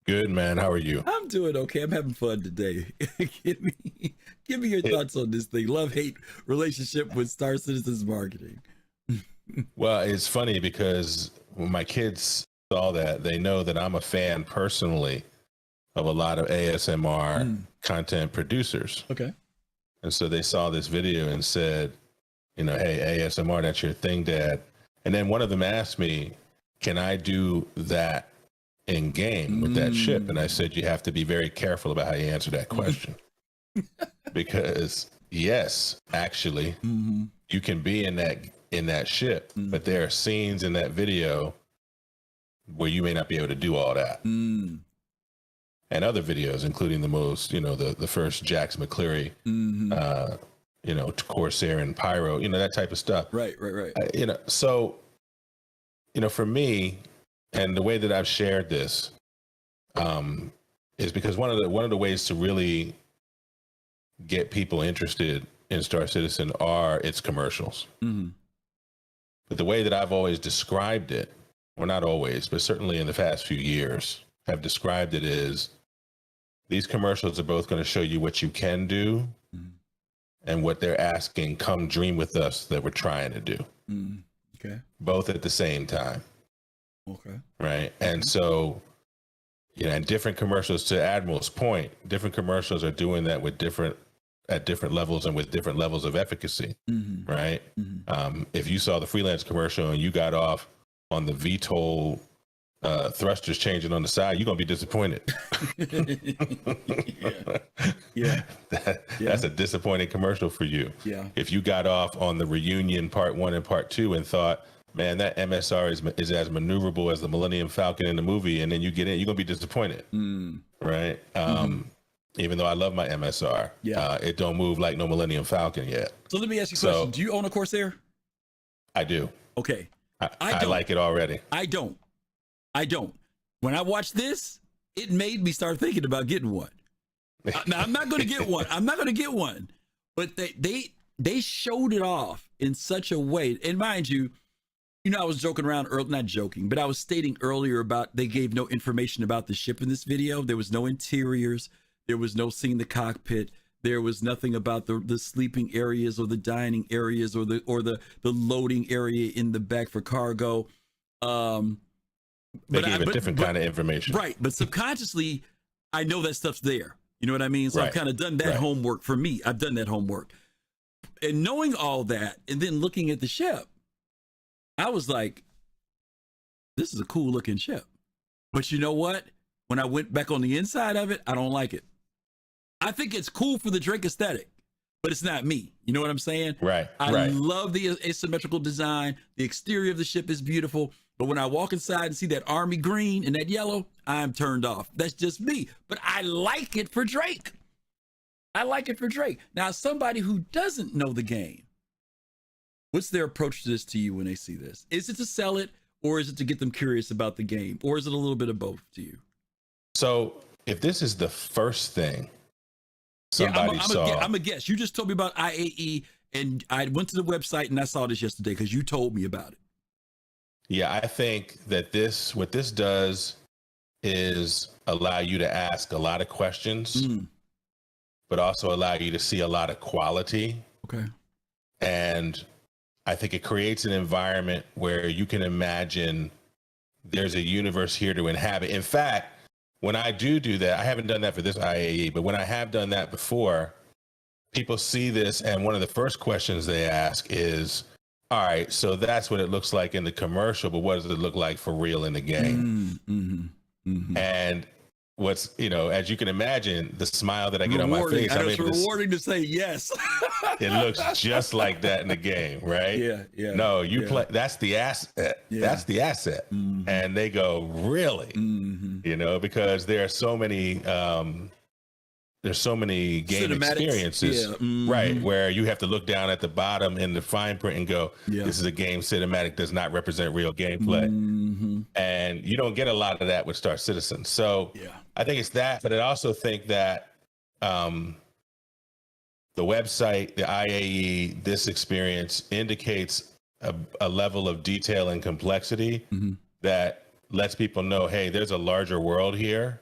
Good, man. How are you? I'm doing okay. I'm having fun today. Give me your thoughts on this thing. Love-hate relationship with Star Citizens marketing. Well, it's funny because when my kids saw that, they know that I'm a fan personally of a lot of ASMR content producers. Okay. And so they saw this video and said, hey, ASMR, that's your thing, Dad. And then one of them asked me, can I do that in game with that ship? And I said, you have to be very careful about how you answer that question. Because yes, actually, you can be in that ship, but there are scenes in that video where you may not be able to do all that. And other videos, including the most, the first Jax McCleary, Corsair and Pyro, that type of stuff. Right. So, for me, and the way that I've shared this is because one of the ways to really get people interested in Star Citizen are its commercials. But the way that I've always described it, well, not always, but certainly in the past few years, have described it is these commercials are both going to show you what you can do and what they're asking, come dream with us, that we're trying to do. Okay. Both at the same time. Okay. Right. And so, and different commercials, to Admiral's point, different commercials are doing that at different levels and with different levels of efficacy. Right. If you saw the freelance commercial and you got off on the VTOL thrusters changing on the side, you're going to be disappointed. That's a disappointing commercial for you. Yeah. If you got off on the reunion part 1 and part 2 and thought, man, that MSR is as maneuverable as the Millennium Falcon in the movie, and then you get in, you're going to be disappointed. Right. Even though I love my MSR, it don't move like no Millennium Falcon yet. So let me ask you a question. Do you own a Corsair? I do. Okay. I like it already. I don't. When I watched this, it made me start thinking about getting one. Now, I'm not going to get one. But they showed it off in such a way. And mind you, I was joking around, not joking, but I was stating earlier about they gave no information about the ship in this video. There was no interiors. There was no seeing the cockpit. There was nothing about the sleeping areas or the dining areas or the loading area in the back for cargo. They gave a different kind of information. Right. But subconsciously, I know that stuff's there. You know what I mean? So I've kind of done that homework for me. I've done that homework. And knowing all that and then looking at the ship, I was like, this is a cool looking ship. But you know what? When I went back on the inside of it, I don't like it. I think it's cool for the Drake aesthetic, but it's not me. You know what I'm saying? Right. I love the asymmetrical design. The exterior of the ship is beautiful. But when I walk inside and see that army green and that yellow, I'm turned off. That's just me. But I like it for Drake. Now, somebody who doesn't know the game, what's their approach to this to you when they see this? Is it to sell it, or is it to get them curious about the game? Or is it a little bit of both to you? So if this is the first thing somebody saw. I'm a guess. You just told me about IAE, and I went to the website and I saw this yesterday because you told me about it. Yeah, I think that what this does is allow you to ask a lot of questions, but also allow you to see a lot of quality. Okay. And I think it creates an environment where you can imagine there's a universe here to inhabit. In fact, when I do that, I haven't done that for this IAE, but when I have done that before, people see this and one of the first questions they ask is, all right, so that's what it looks like in the commercial, but what does it look like for real in the game? And what's, as you can imagine, the smile that I get on my face. And it's rewarding to say yes. It looks just like that in the game, right? Yeah. No, you play. That's the asset. Yeah. That's the asset. Mm-hmm. And they go, really? Mm-hmm. Because there are so many. There's so many game experiences, right? Where you have to look down at the bottom in the fine print and go, "This is a game cinematic. Does not represent real gameplay." Mm-hmm. And you don't get a lot of that with Star Citizen. So I think it's that, but I also think that the website, the IAE, this experience indicates a level of detail and complexity that lets people know, hey, there's a larger world here.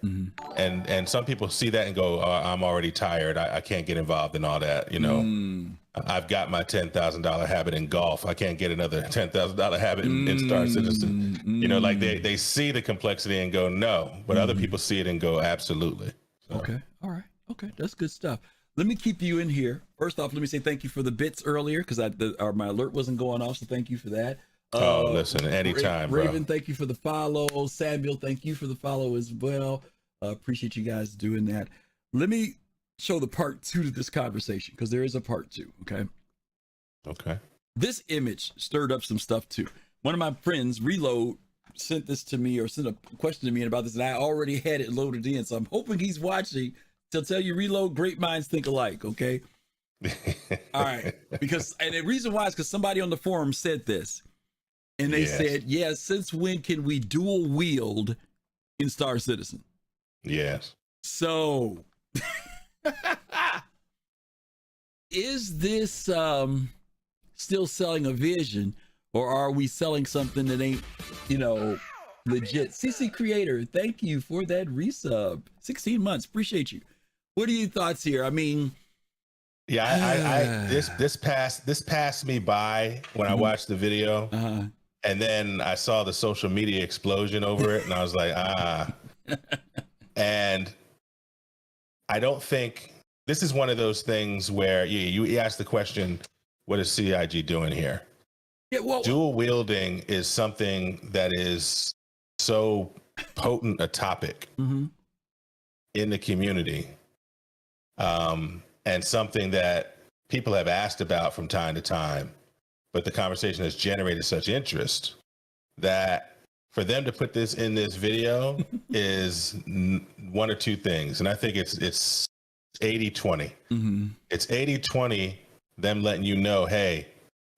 And some people see that and go, oh, I'm already tired. I can't get involved in all that. I've got my $10,000 habit in golf. I can't get another $10,000 habit in Star Citizen. Like they see the complexity and go, no, but other people see it and go, absolutely. So. Okay. All right. Okay. That's good stuff. Let me keep you in here. First off, let me say thank you for the bits earlier because my alert wasn't going off. So thank you for that. Listen, anytime, Raven, bro. thank you for the follow. Samuel, thank you for the follow as well. Appreciate you guys doing that. Let me show the part 2 to this conversation because there is a part 2. Okay. This image stirred up some stuff too. One of my friends, Reload, sent this to me or sent a question to me about this, and I already had it loaded in. So I'm hoping he's watching. To tell you, Reload, great minds think alike. Okay. All right. And the reason why is because somebody on the forum said this. And they said, since when can we dual wield in Star Citizen? Yes. So, is this still selling a vision, or are we selling something that ain't, legit? CC Creator, thank you for that resub. 16 months. Appreciate you. What are your thoughts here? I mean... Yeah, this passed me by when I watched the video. And then I saw the social media explosion over it, and I was like, And I don't think this is one of those things where you ask the question, what is CIG doing here? Yeah, well, dual wielding is something that is so potent a topic in the community, and something that people have asked about from time to time. But the conversation has generated such interest that for them to put this in this video is one or two things. And I think it's 80-20. It's 80-20, them letting you know, hey,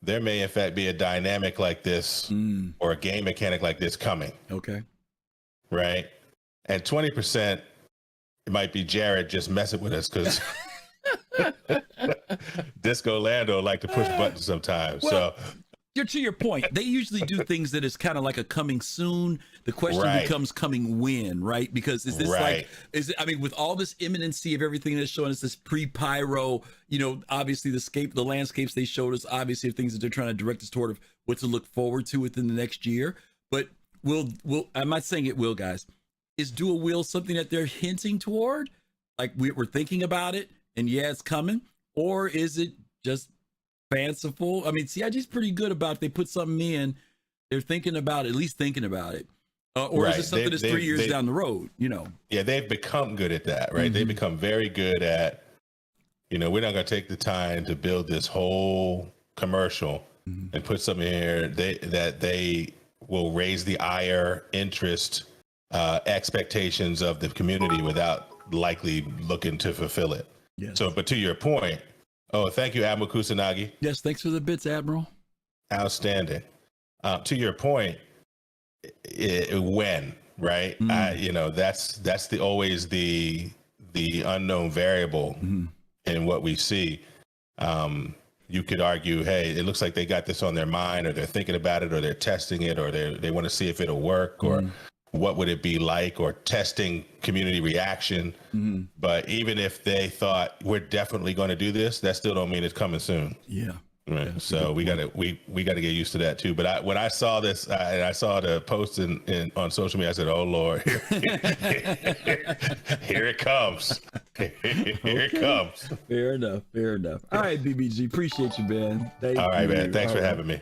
there may in fact be a dynamic like this or a game mechanic like this coming. Okay. Right. And 20%, it might be Jared just messing with us because Disco Lando like to push buttons sometimes. Well, so you're to your point. They usually do things that is kind of like a coming soon. The question becomes coming when, right? Because is this with all this imminency of everything that's showing us this pre-pyro, obviously the landscapes they showed us, obviously of things that they're trying to direct us toward of what to look forward to within the next year. But I'm not saying it will, guys. Is dual wield something that they're hinting toward? Like we're thinking about it and it's coming? Or is it just fanciful? I mean, CIG's pretty good about if they put something in, they're thinking about it, at least thinking about it. Or is it something that's 3 years down the road, Yeah, they've become good at that, right? They've become very good at, we're not going to take the time to build this whole commercial and put something in here that they will raise the ire, interest, expectations of the community without likely looking to fulfill it. Yes. So, but to your point, thank you, Admiral Kusanagi. Yes, thanks for the bits, Admiral. Outstanding. To your point, when, right? That's always the unknown variable in what we see. You could argue, hey, it looks like they got this on their mind, or they're thinking about it, or they're testing it, or they want to see if it'll work, or what would it be like, or testing community reaction. But even if they thought we're definitely going to do this, that still don't mean it's coming soon. Yeah. Right. Yeah, so we gotta get used to that too. But when I saw this and I saw the post on social media, I said, "Oh Lord, here it comes, here it comes." Fair enough. All right, BBG, appreciate you, man. All right, man. Thanks for having me.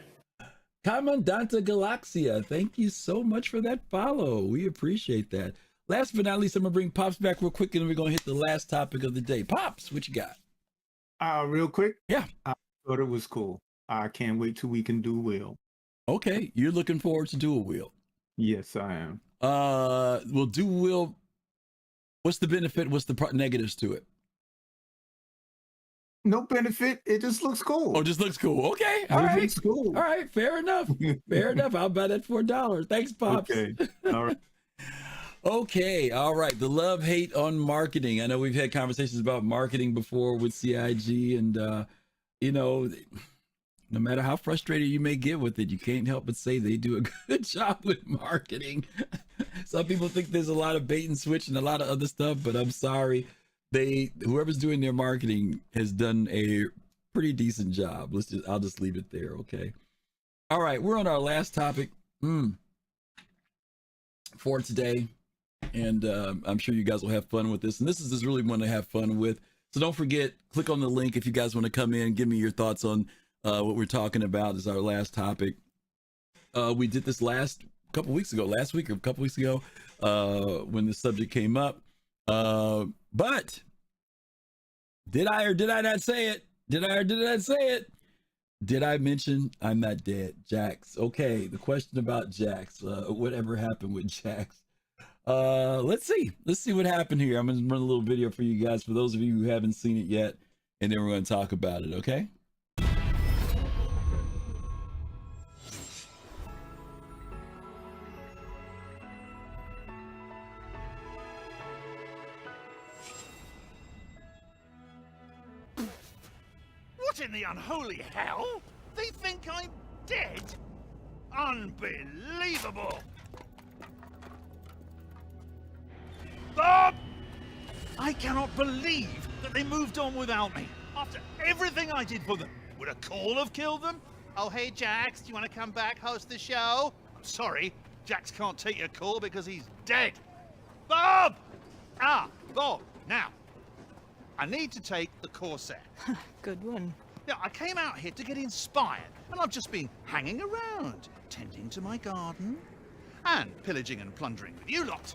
Commandanta Galaxia, thank you so much for that follow. We appreciate that. last but not least, I'm gonna bring Pops back real quick, and then we're gonna hit the last topic of the day. Pops, what you got? Real quick. Yeah. I thought it was cool. I can't wait till we can do wheel. Okay, you're looking forward to dual wheel. Yes, I am. Well, dual wheel. What's the benefit? What's the negatives to it? No benefit. It just looks cool. Oh, just looks cool. Okay, all right. Looks cool. All right, fair enough. Fair enough. I'll buy that for $1. Thanks, Pops. Okay. All right. Okay, all right. The love-hate on marketing. I know we've had conversations about marketing before with CIG, and you know, no matter how frustrated you may get with it, you can't help but say they do a good job with marketing. Some people think there's a lot of bait and switch and a lot of other stuff, but I'm sorry. Whoever's doing their marketing has done a pretty decent job. I'll just leave it there. Okay. All right. We're on our last topic for today. And I'm sure you guys will have fun with this. And this is just really one to have fun with. So don't forget, click on the link if you guys want to come in, give me your thoughts on what we're talking about. This is our last topic. We did this last week or a couple weeks ago when the subject came up. But did I or did I not say it? Did I or did I not say it? Did I mention I'm not dead? Jax. Okay, the question about Jax. Whatever happened with Jax? Let's see what happened here. I'm gonna run a little video for you guys, for those of you who haven't seen it yet, and then we're gonna talk about it. Okay. What in the unholy hell? They think I'm dead? Unbelievable! Bob! I cannot believe that they moved on without me. After everything I did for them. Would a call have killed them? Oh, hey, Jax, do you want to come back, host the show? I'm sorry, Jax can't take your call because he's dead. Bob! Bob, now, I need to take the Corsair. Good one. Yeah, I came out here to get inspired, and I've just been hanging around, tending to my garden, and pillaging and plundering with you lot.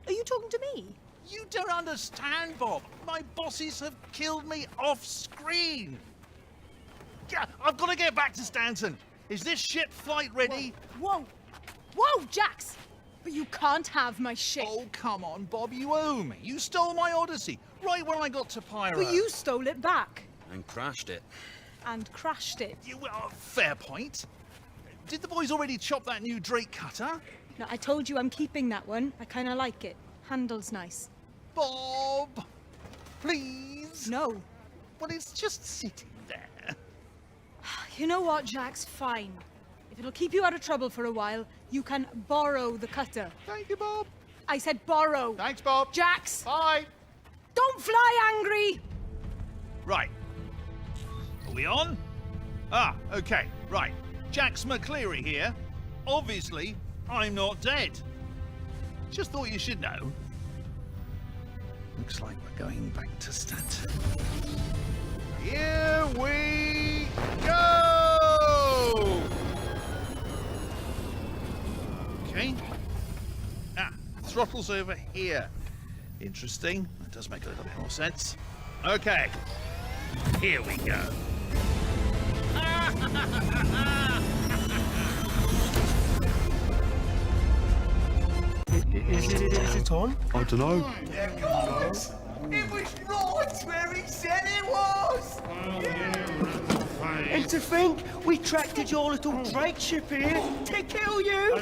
Are you talking to me? You don't understand, Bob. My bosses have killed me off screen. Yeah, I've got to get back to Stanton. Is this ship flight ready? Whoa! Whoa, Jax! But you can't have my ship. Oh, come on, Bob, you owe me. You stole my Odyssey right when I got to Pyro. But you stole it back. And crashed it. And crashed it. Well, fair point. Did the boys already chop that new Drake cutter? No, I told you I'm keeping that one. I kind of like it. Handle's nice. Bob! Please? No. Well, it's just sitting there. You know what, Jax? Fine. If it'll keep you out of trouble for a while, you can borrow the cutter. Thank you, Bob. I said borrow. Thanks, Bob. Jax! Bye. Don't fly angry! Right. Are we on? Okay, right. Jax McCleary here. Obviously, I'm not dead. Just thought you should know. Looks like we're going back to Stanton. Here we go! Okay. Throttle's over here. Interesting. That does make a little bit more sense. Okay. Here we go. Is it on? I don't know. Guys, it was right where he said it was! And to think, we tracked your little Drake ship here to kill you!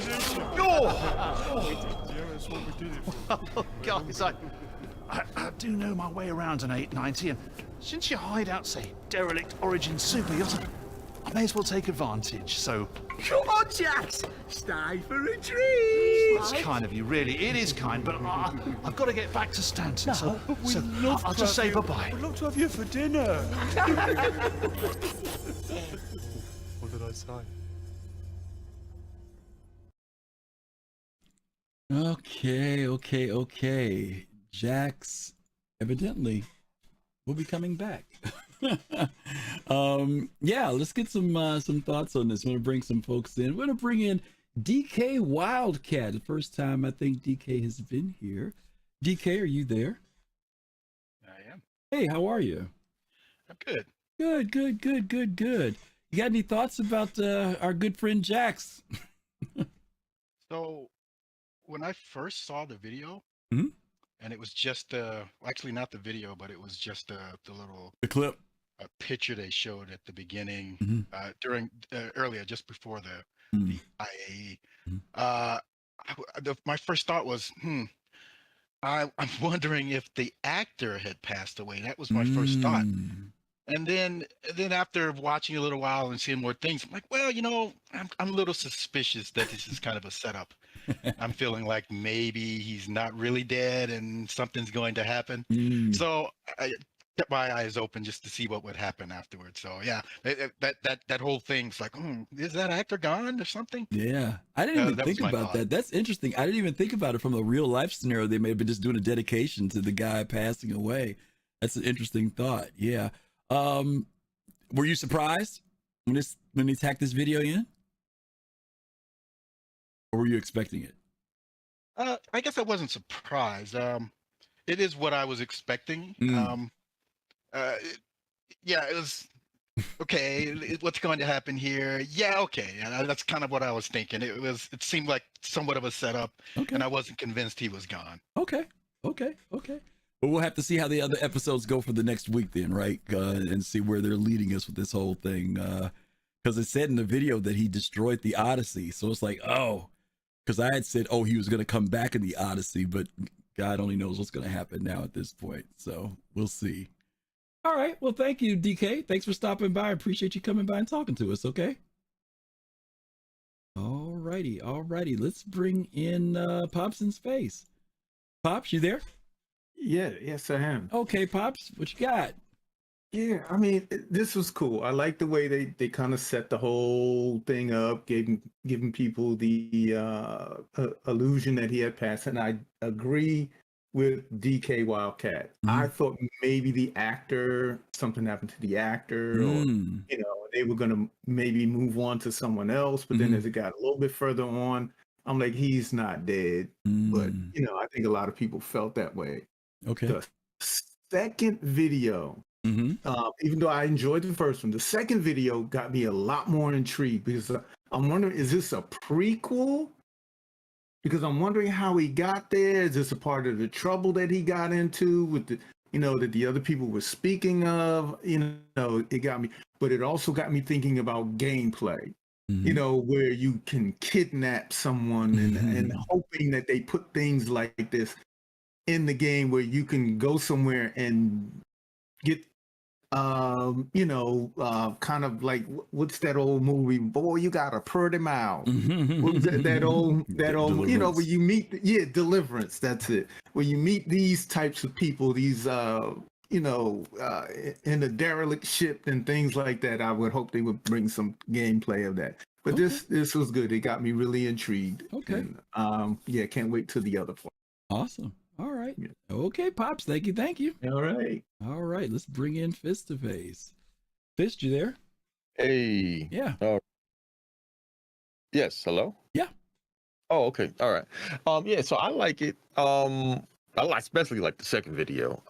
Guys, I do know my way around an 890, and since your hideout's a derelict Origin super yacht, I may as well take advantage, so... Come on, Jax! Stay for a treat! It's kind of you, really. It is kind, but I've got to get back to Stanton, so I'll just say bye-bye. We'd love to have you for dinner. What did I say? Okay. Jax evidently will be coming back. Yeah, let's get some thoughts on this. I'm gonna bring some folks in. We're gonna bring in DK Wildcat. The first time I think DK has been here. DK, are you there? I am. Hey, how are you? I'm good. Good. You got any thoughts about our good friend Jax? So, when I first saw the video, Mhm. and it was just actually not the video, but it was just the little The clip. picture they showed at the beginning Mhm. during earlier, just before the Mhm. IAE. Mhm. My first thought was, I'm wondering if the actor had passed away. That was my first thought. Mm. And then after watching a little while and seeing more things, I'm like, well, I'm a little suspicious that this is kind of a setup. I'm feeling like maybe he's not really dead and something's going to happen. Mm. So I kept my eyes open just to see what would happen afterwards. So yeah, that whole thing's like, is that actor gone or something? Yeah, I didn't even that think was my about thought. that. That's interesting. I didn't even think about it from a real life scenario. They may have been just doing a dedication to the guy passing away. That's an interesting thought. Yeah. Were you surprised when they tacked this video in, or were you expecting it? I guess I wasn't surprised. It is what I was expecting. Yeah, it was okay. What's going to happen here? Yeah, okay. That's kind of what I was thinking. It seemed like somewhat of a setup, and I wasn't convinced he was gone. Okay. But we'll have to see how the other episodes go for the next week then, right? And see where they're leading us with this whole thing. Because it said in the video that he destroyed the Odyssey. So it's like, oh, because I had said, oh, he was going to come back in the Odyssey, but God only knows what's going to happen now at this point. So we'll see. All right. Well, thank you, DK. Thanks for stopping by. I appreciate you coming by and talking to us. Okay. All righty. Let's bring in Pops in Space. Pops, you there? Yeah, yes, I am. Okay, Pops, what you got? Yeah, I mean, this was cool. I like the way they kind of set the whole thing up, giving people the illusion that he had passed. And I agree with DK Wildcat. I thought maybe something happened to the actor, or they were gonna maybe move on to someone else. But then as it got a little bit further on, I'm like, he's not dead. But I think a lot of people felt that way. Okay. The second video, even though I enjoyed the first one, the second video got me a lot more intrigued, because I'm wondering, is this a prequel? Because I'm wondering how he got there. Is this a part of the trouble that he got into with the, that the other people were speaking of? It got me, but it also got me thinking about gameplay. Where you can kidnap someone and hoping that they put things like this in the game, where you can go somewhere and get kind of like, what's that old movie? Boy, you got a pretty mouth. What was that old where you meet Deliverance, that's it. Where you meet these types of people, these in a derelict ship and things like that. I would hope they would bring some gameplay of that. But this was good. It got me really intrigued. Okay. And, can't wait till the other part. Awesome. All right. Yeah. Okay, Pops. Thank you. All right. Let's bring in Fist to Face. Fist, you there? Hey. Yeah. Yes. Hello. Yeah. Oh, okay. All right. Yeah. So I like it. Especially like the second video.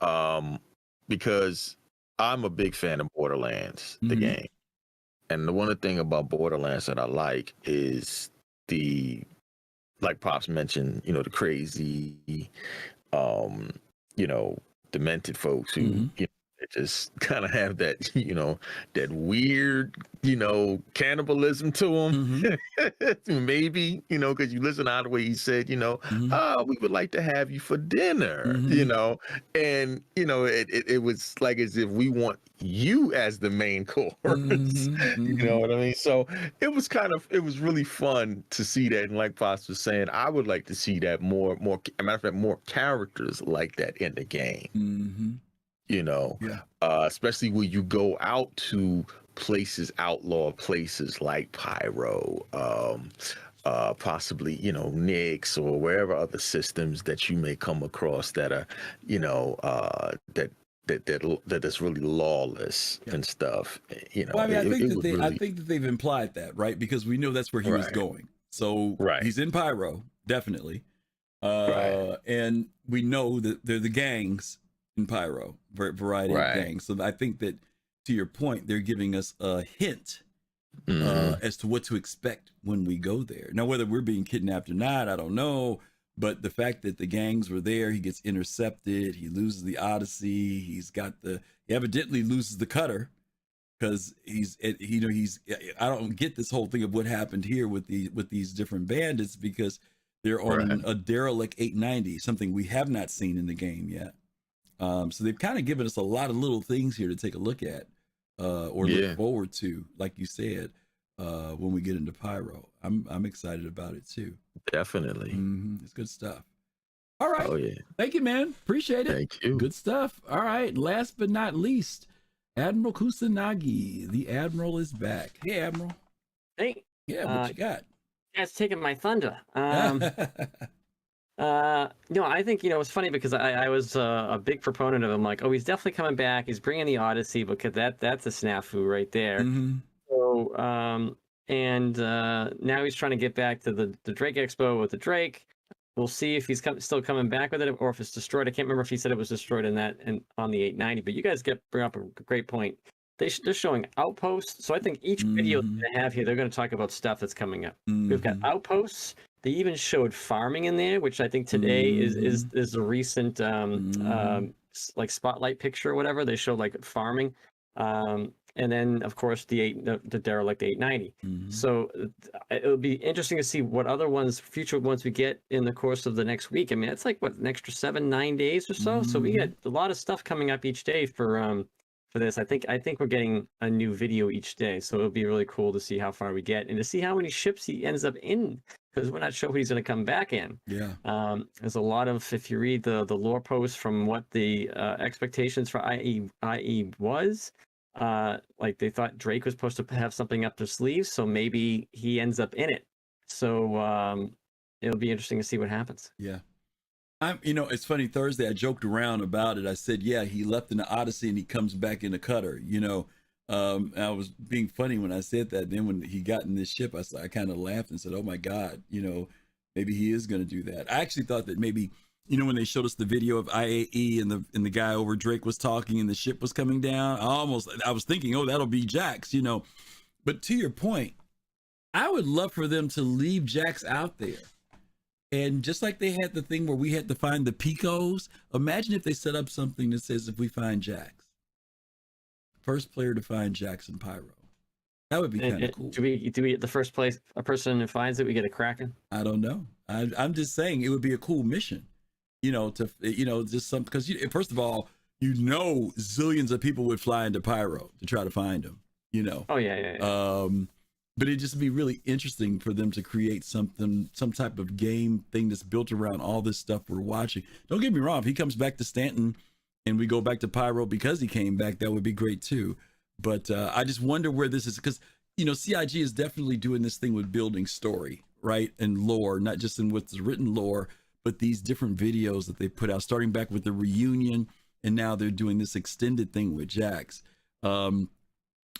Because I'm a big fan of Borderlands, the game, and the one thing about Borderlands that I like is like Pops mentioned, the crazy, demented folks who, just kind of have that, that weird, cannibalism to them. Maybe, because you listen out the way he said, we would like to have you for dinner, and, it was like as if we want you as the main course, you know what I mean? So it was really fun to see that. And like Pops was saying, I would like to see that more, a matter of fact, more characters like that in the game. Especially when you go out to outlaw places like Pyro, possibly, Nix, or wherever other systems that you may come across that are, that is really lawless and stuff. Well, I mean, I think that they've implied that, right? Because we know that's where he was going. So he's in Pyro, definitely. And we know that they're the gangs in Pyro, variety of gangs. So I think that, to your point, they're giving us a hint as to what to expect when we go there. Now, whether we're being kidnapped or not, I don't know. But the fact that the gangs were there, he gets intercepted, he loses the Odyssey, he evidently loses the cutter, because I don't get this whole thing of what happened here with these different bandits, because they're on a derelict 890, something we have not seen in the game yet. So they've kind of given us a lot of little things here to take a look at, or look forward to, like you said, when we get into Pyro. I'm excited about it too. Definitely. It's good stuff. All right. Oh yeah. Thank you, man. Appreciate it. Thank you. Good stuff. All right. Last but not least, Admiral Kusanagi. The Admiral is back. Hey, Admiral. Hey. Yeah, what you got? You guys taking my thunder. I think, it's funny because I was a big proponent of him. Like, he's definitely coming back. He's bringing the Odyssey, because that's a snafu right there. So, now he's trying to get back to the Drake Expo with the Drake. We'll see if he's still coming back with it, or if it's destroyed. I can't remember if he said it was destroyed on the 890. But you guys bring up a great point. They're showing outposts. So I think each video they're going to have here, they're going to talk about stuff that's coming up. We've got outposts. They even showed farming in there, which I think today is a recent like spotlight picture or whatever. They showed like farming. And then, of course, the derelict 890. So it'll be interesting to see what other future ones we get in the course of the next week. I mean, it's like, an extra 7-9 days or so. So we get a lot of stuff coming up each day for this. I think we're getting a new video each day. So it'll be really cool to see how far we get and to see how many ships he ends up in, because we're not sure what he's going to come back in. Yeah. There's a lot of, if you read the lore post from what the expectations for IAE was, like they thought Drake was supposed to have something up their sleeves, so maybe he ends up in it. So it'll be interesting to see what happens. Yeah. It's funny, Thursday I joked around about it. I said, yeah, he left in the Odyssey and he comes back in the cutter, I was being funny when I said that. Then when he got in this ship, I kind of laughed and said, oh my God, maybe he is going to do that. I actually thought that maybe, when they showed us the video of IAE and the guy over Drake was talking and the ship was coming down, I was thinking, that'll be Jax, But to your point, I would love for them to leave Jax out there. And just like they had the thing where we had to find the Picos, imagine if they set up something that says, if we find Jax, first player to find Jax in Pyro. That would be kind of cool. Do we the first place a person who finds it, we get a Kraken? I don't know. I'm just saying it would be a cool mission. Just something, because first of all, zillions of people would fly into Pyro to try to find him. Oh yeah. But it'd just be really interesting for them to create some type of game thing that's built around all this stuff we're watching. Don't get me wrong, if he comes back to Stanton and we go back to Pyro because he came back, that would be great too. But I just wonder where this is, because CIG is definitely doing this thing with building story, right, and lore, not just in what's written lore, but these different videos that they put out, starting back with the reunion, and now they're doing this extended thing with Jax.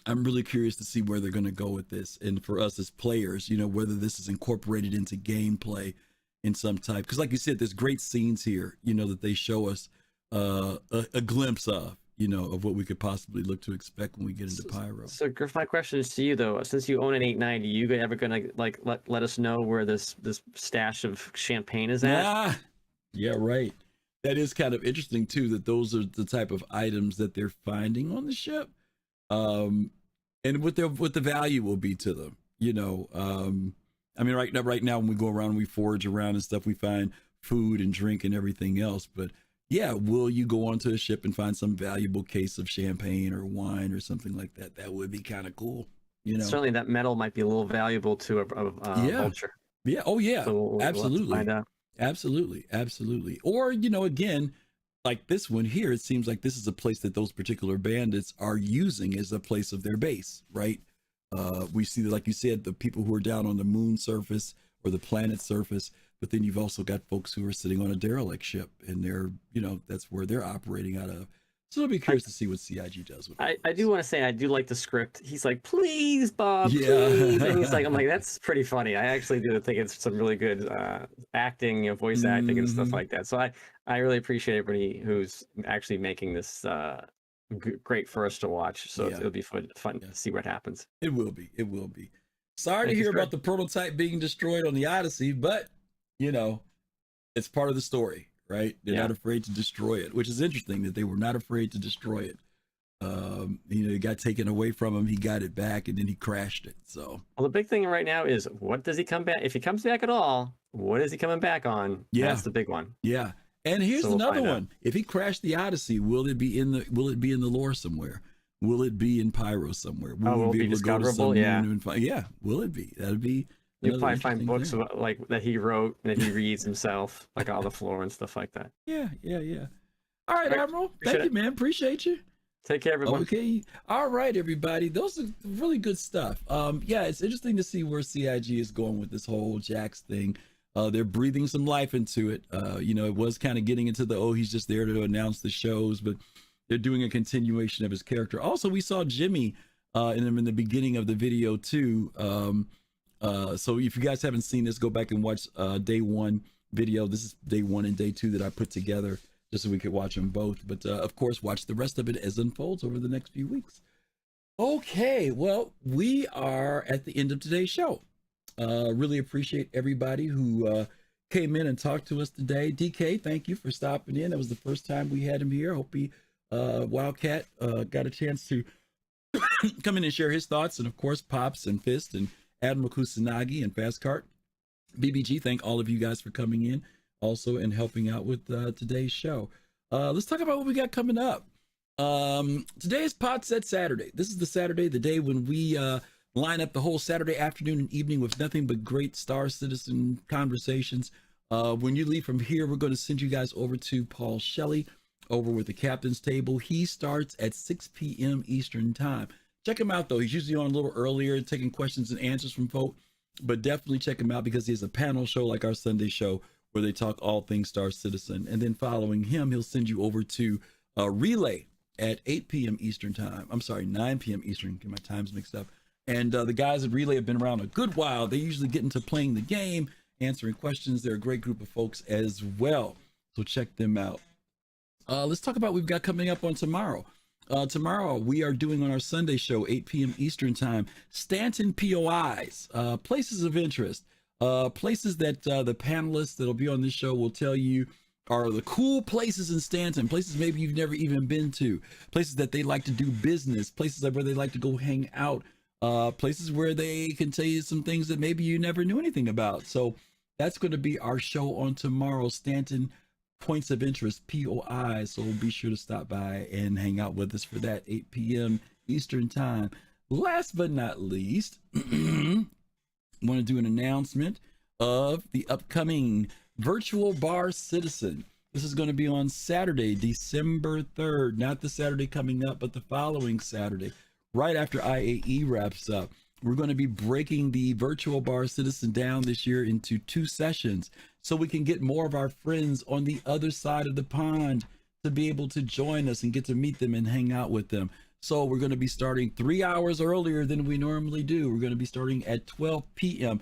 I'm really curious to see where they're going to go with this, and for us as players, whether this is incorporated into gameplay in some type. Because like you said, there's great scenes here, that they show us a glimpse of what we could possibly look to expect when we get into Pyro. So Griff, my question is to you though, since you own an 890, you ever gonna let us know where this stash of champagne is at? Yeah, right. That is kind of interesting too, that those are the type of items that they're finding on the ship. And what the value will be to them, I mean, right now when we go around and we forage around and stuff, we find food and drink and everything else. But yeah, will you go onto a ship and find some valuable case of champagne or wine or something like that? That would be kind of cool. Certainly that metal might be a little valuable to a vulture. Yeah. Oh yeah. So we'll absolutely. have to find out. Absolutely. Or, again, like this one here, it seems like this is a place that those particular bandits are using as a place of their base, right? We see that, like you said, the people who are down on the moon surface or the planet surface, but then you've also got folks who are sitting on a derelict ship, and they're, that's where they're operating out of. So I'll be curious to see what CIG does with it. I do want to say I do like the script. He's like, please, Bob, Yeah. please. And he's like, I'm like, that's pretty funny. I actually do think it's some really good acting, voice acting and stuff like that. So I really appreciate everybody who's actually making this great for us to watch. So it'll be fun to see what happens. It will be. It will be. Sorry to hear about the prototype being destroyed on the Odyssey, but, you know, it's part of the story. Right, they're not afraid to destroy it, which is interesting that they were not afraid to destroy it. You know, it got taken away from him, he got it back, and then he crashed it. So, well, the big thing right now is, what does he come back? If he comes back at all, what is he coming back on? Yeah, that's the big one. Yeah, and here's another one: if he crashed the Odyssey, will it be in the lore somewhere? Will it be in Pyro somewhere? Will it be discoverable? Yeah, will it be? That'd be. You'll probably find books about, like that he wrote that he reads himself, like all the floor and stuff like that. Yeah. All right, Admiral. Thank you, man. Appreciate you. Take care, everyone. Okay. All right, everybody. Those are really good stuff. Yeah, it's interesting to see where CIG is going with this whole Jax thing. They're breathing some life into it. You know, it was kind of getting into the, he's just there to announce the shows, but they're doing a continuation of his character. Also, we saw Jimmy in the beginning of the video too. So if you guys haven't seen this, go back and watch day one video. This is day one and day two that I put together just so we could watch them both. But of course, watch the rest of it as it unfolds over the next few weeks. Okay, well, we are at the end of today's show. Really appreciate everybody who came in and talked to us today. DK, thank you for stopping in. That was the first time we had him here. Hope he, Wildcat, got a chance to come in and share his thoughts. And of course, Pops and Fist and Admiral Kusanagi and Fastcart. BBG, thank all of you guys for coming in also and helping out with today's show. Let's talk about what we got coming up. Today is Pod Set Saturday. This is the Saturday, the day when we line up the whole Saturday afternoon and evening with nothing but great Star Citizen conversations. When you leave from here, we're going to send you guys over to Paul Shelley over with the Captain's Table. He starts at 6 p.m. Eastern Time. Check him out, though. He's usually on a little earlier, taking questions and answers from folk, but definitely check him out because he has a panel show like our Sunday show where they talk all things Star Citizen. And then following him, he'll send you over to Relay at 8 p.m. Eastern Time. I'm sorry, 9 p.m. Eastern. Get my times mixed up. And the guys at Relay have been around a good while. They usually get into playing the game, answering questions. They're a great group of folks as well. So check them out. Let's talk about what we've got coming up on tomorrow. Tomorrow, we are doing on our Sunday show, 8 p.m. Eastern Time, Stanton POIs, places of interest, places that the panelists that'll be on this show will tell you are the cool places in Stanton, places maybe you've never even been to, places that they like to do business, places where they like to go hang out, places where they can tell you some things that maybe you never knew anything about. So that's going to be our show on tomorrow, Stanton Points of Interest, POI. So be sure to stop by and hang out with us for that, 8 p.m. Eastern Time. Last but not least, I want to do an announcement of the upcoming Virtual Bar Citizen. This is going to be on Saturday, December 3rd, not the Saturday coming up, but the following Saturday, right after IAE wraps up. We're going to be breaking the Virtual Bar Citizen down this year into 2 sessions so we can get more of our friends on the other side of the pond to be able to join us and get to meet them and hang out with them. So we're going to be starting 3 hours earlier than we normally do. We're going to be starting at 12 p.m.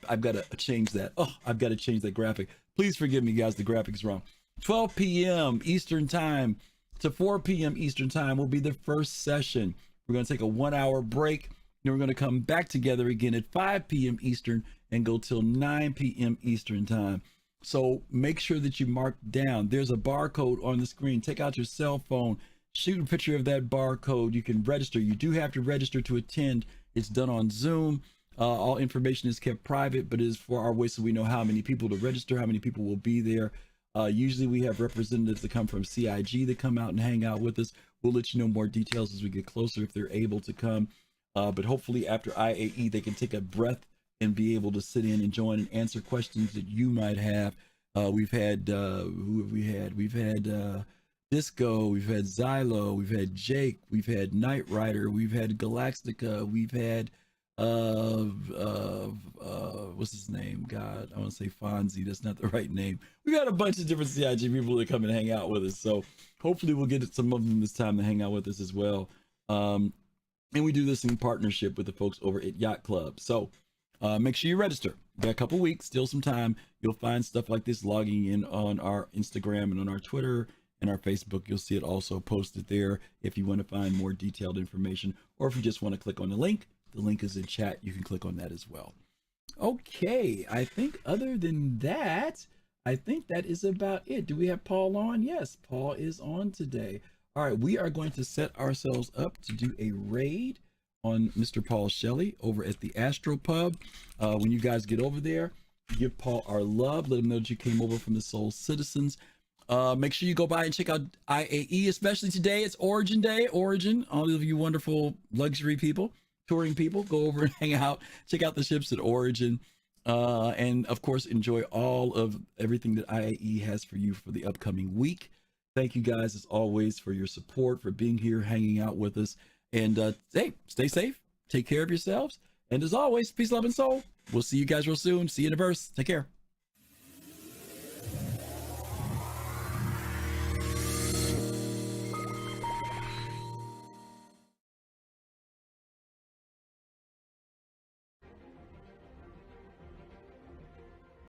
I've got to change that. I've got to change that graphic. Please forgive me, guys. The graphic's wrong. 12 p.m. Eastern Time to 4 p.m. Eastern Time will be the first session. We're going to take a 1-hour break. Then we're going to come back together again at 5 p.m. Eastern and go till 9 p.m. Eastern Time. So make sure that you mark down. There's a barcode on the screen. Take out your cell phone, shoot a picture of that barcode. You can register. You do have to register to attend. It's done on Zoom. All information is kept private, but it is for our way so we know how many people to register, how many people will be there. Usually we have representatives that come from CIG that come out and hang out with us. We'll let you know more details as we get closer if they're able to come. But hopefully after IAE, they can take a breath and be able to sit in and join and answer questions that you might have. We've had, who have we had? We've had Disco, we've had Xylo, we've had Jake, we've had Knight Rider, we've had Galactica, we've had what's his name? God, I want to say Fonzie. That's not the right name. We got a bunch of different CIG people that come and hang out with us. So hopefully we'll get some of them this time to hang out with us as well. And we do this in partnership with the folks over at Yacht Club. So make sure you register. You got a couple weeks, still some time. You'll find stuff like this logging in on our Instagram and on our Twitter and our Facebook. You'll see it also posted there if you want to find more detailed information, or if you just want to click on the link is in chat. You can click on that as well. Okay, I think other than that, I think that is about it. Do we have Paul on? Yes, Paul is on today. All right, we are going to set ourselves up to do a raid on Mr. Paul Shelley over at the Astro Pub. When you guys get over there, give Paul our love. Let him know that you came over from the Soul Citizens. Make sure you go by and check out IAE, especially today. It's Origin Day. Origin, all of you wonderful luxury people, touring people, go over and hang out. Check out the ships at Origin. And of course, enjoy all of everything that IAE has for you for the upcoming week. Thank you guys, as always, for your support, for being here, hanging out with us. And hey, stay safe. Take care of yourselves. And as always, peace, love, and soul. We'll see you guys real soon. See you in the verse. Take care.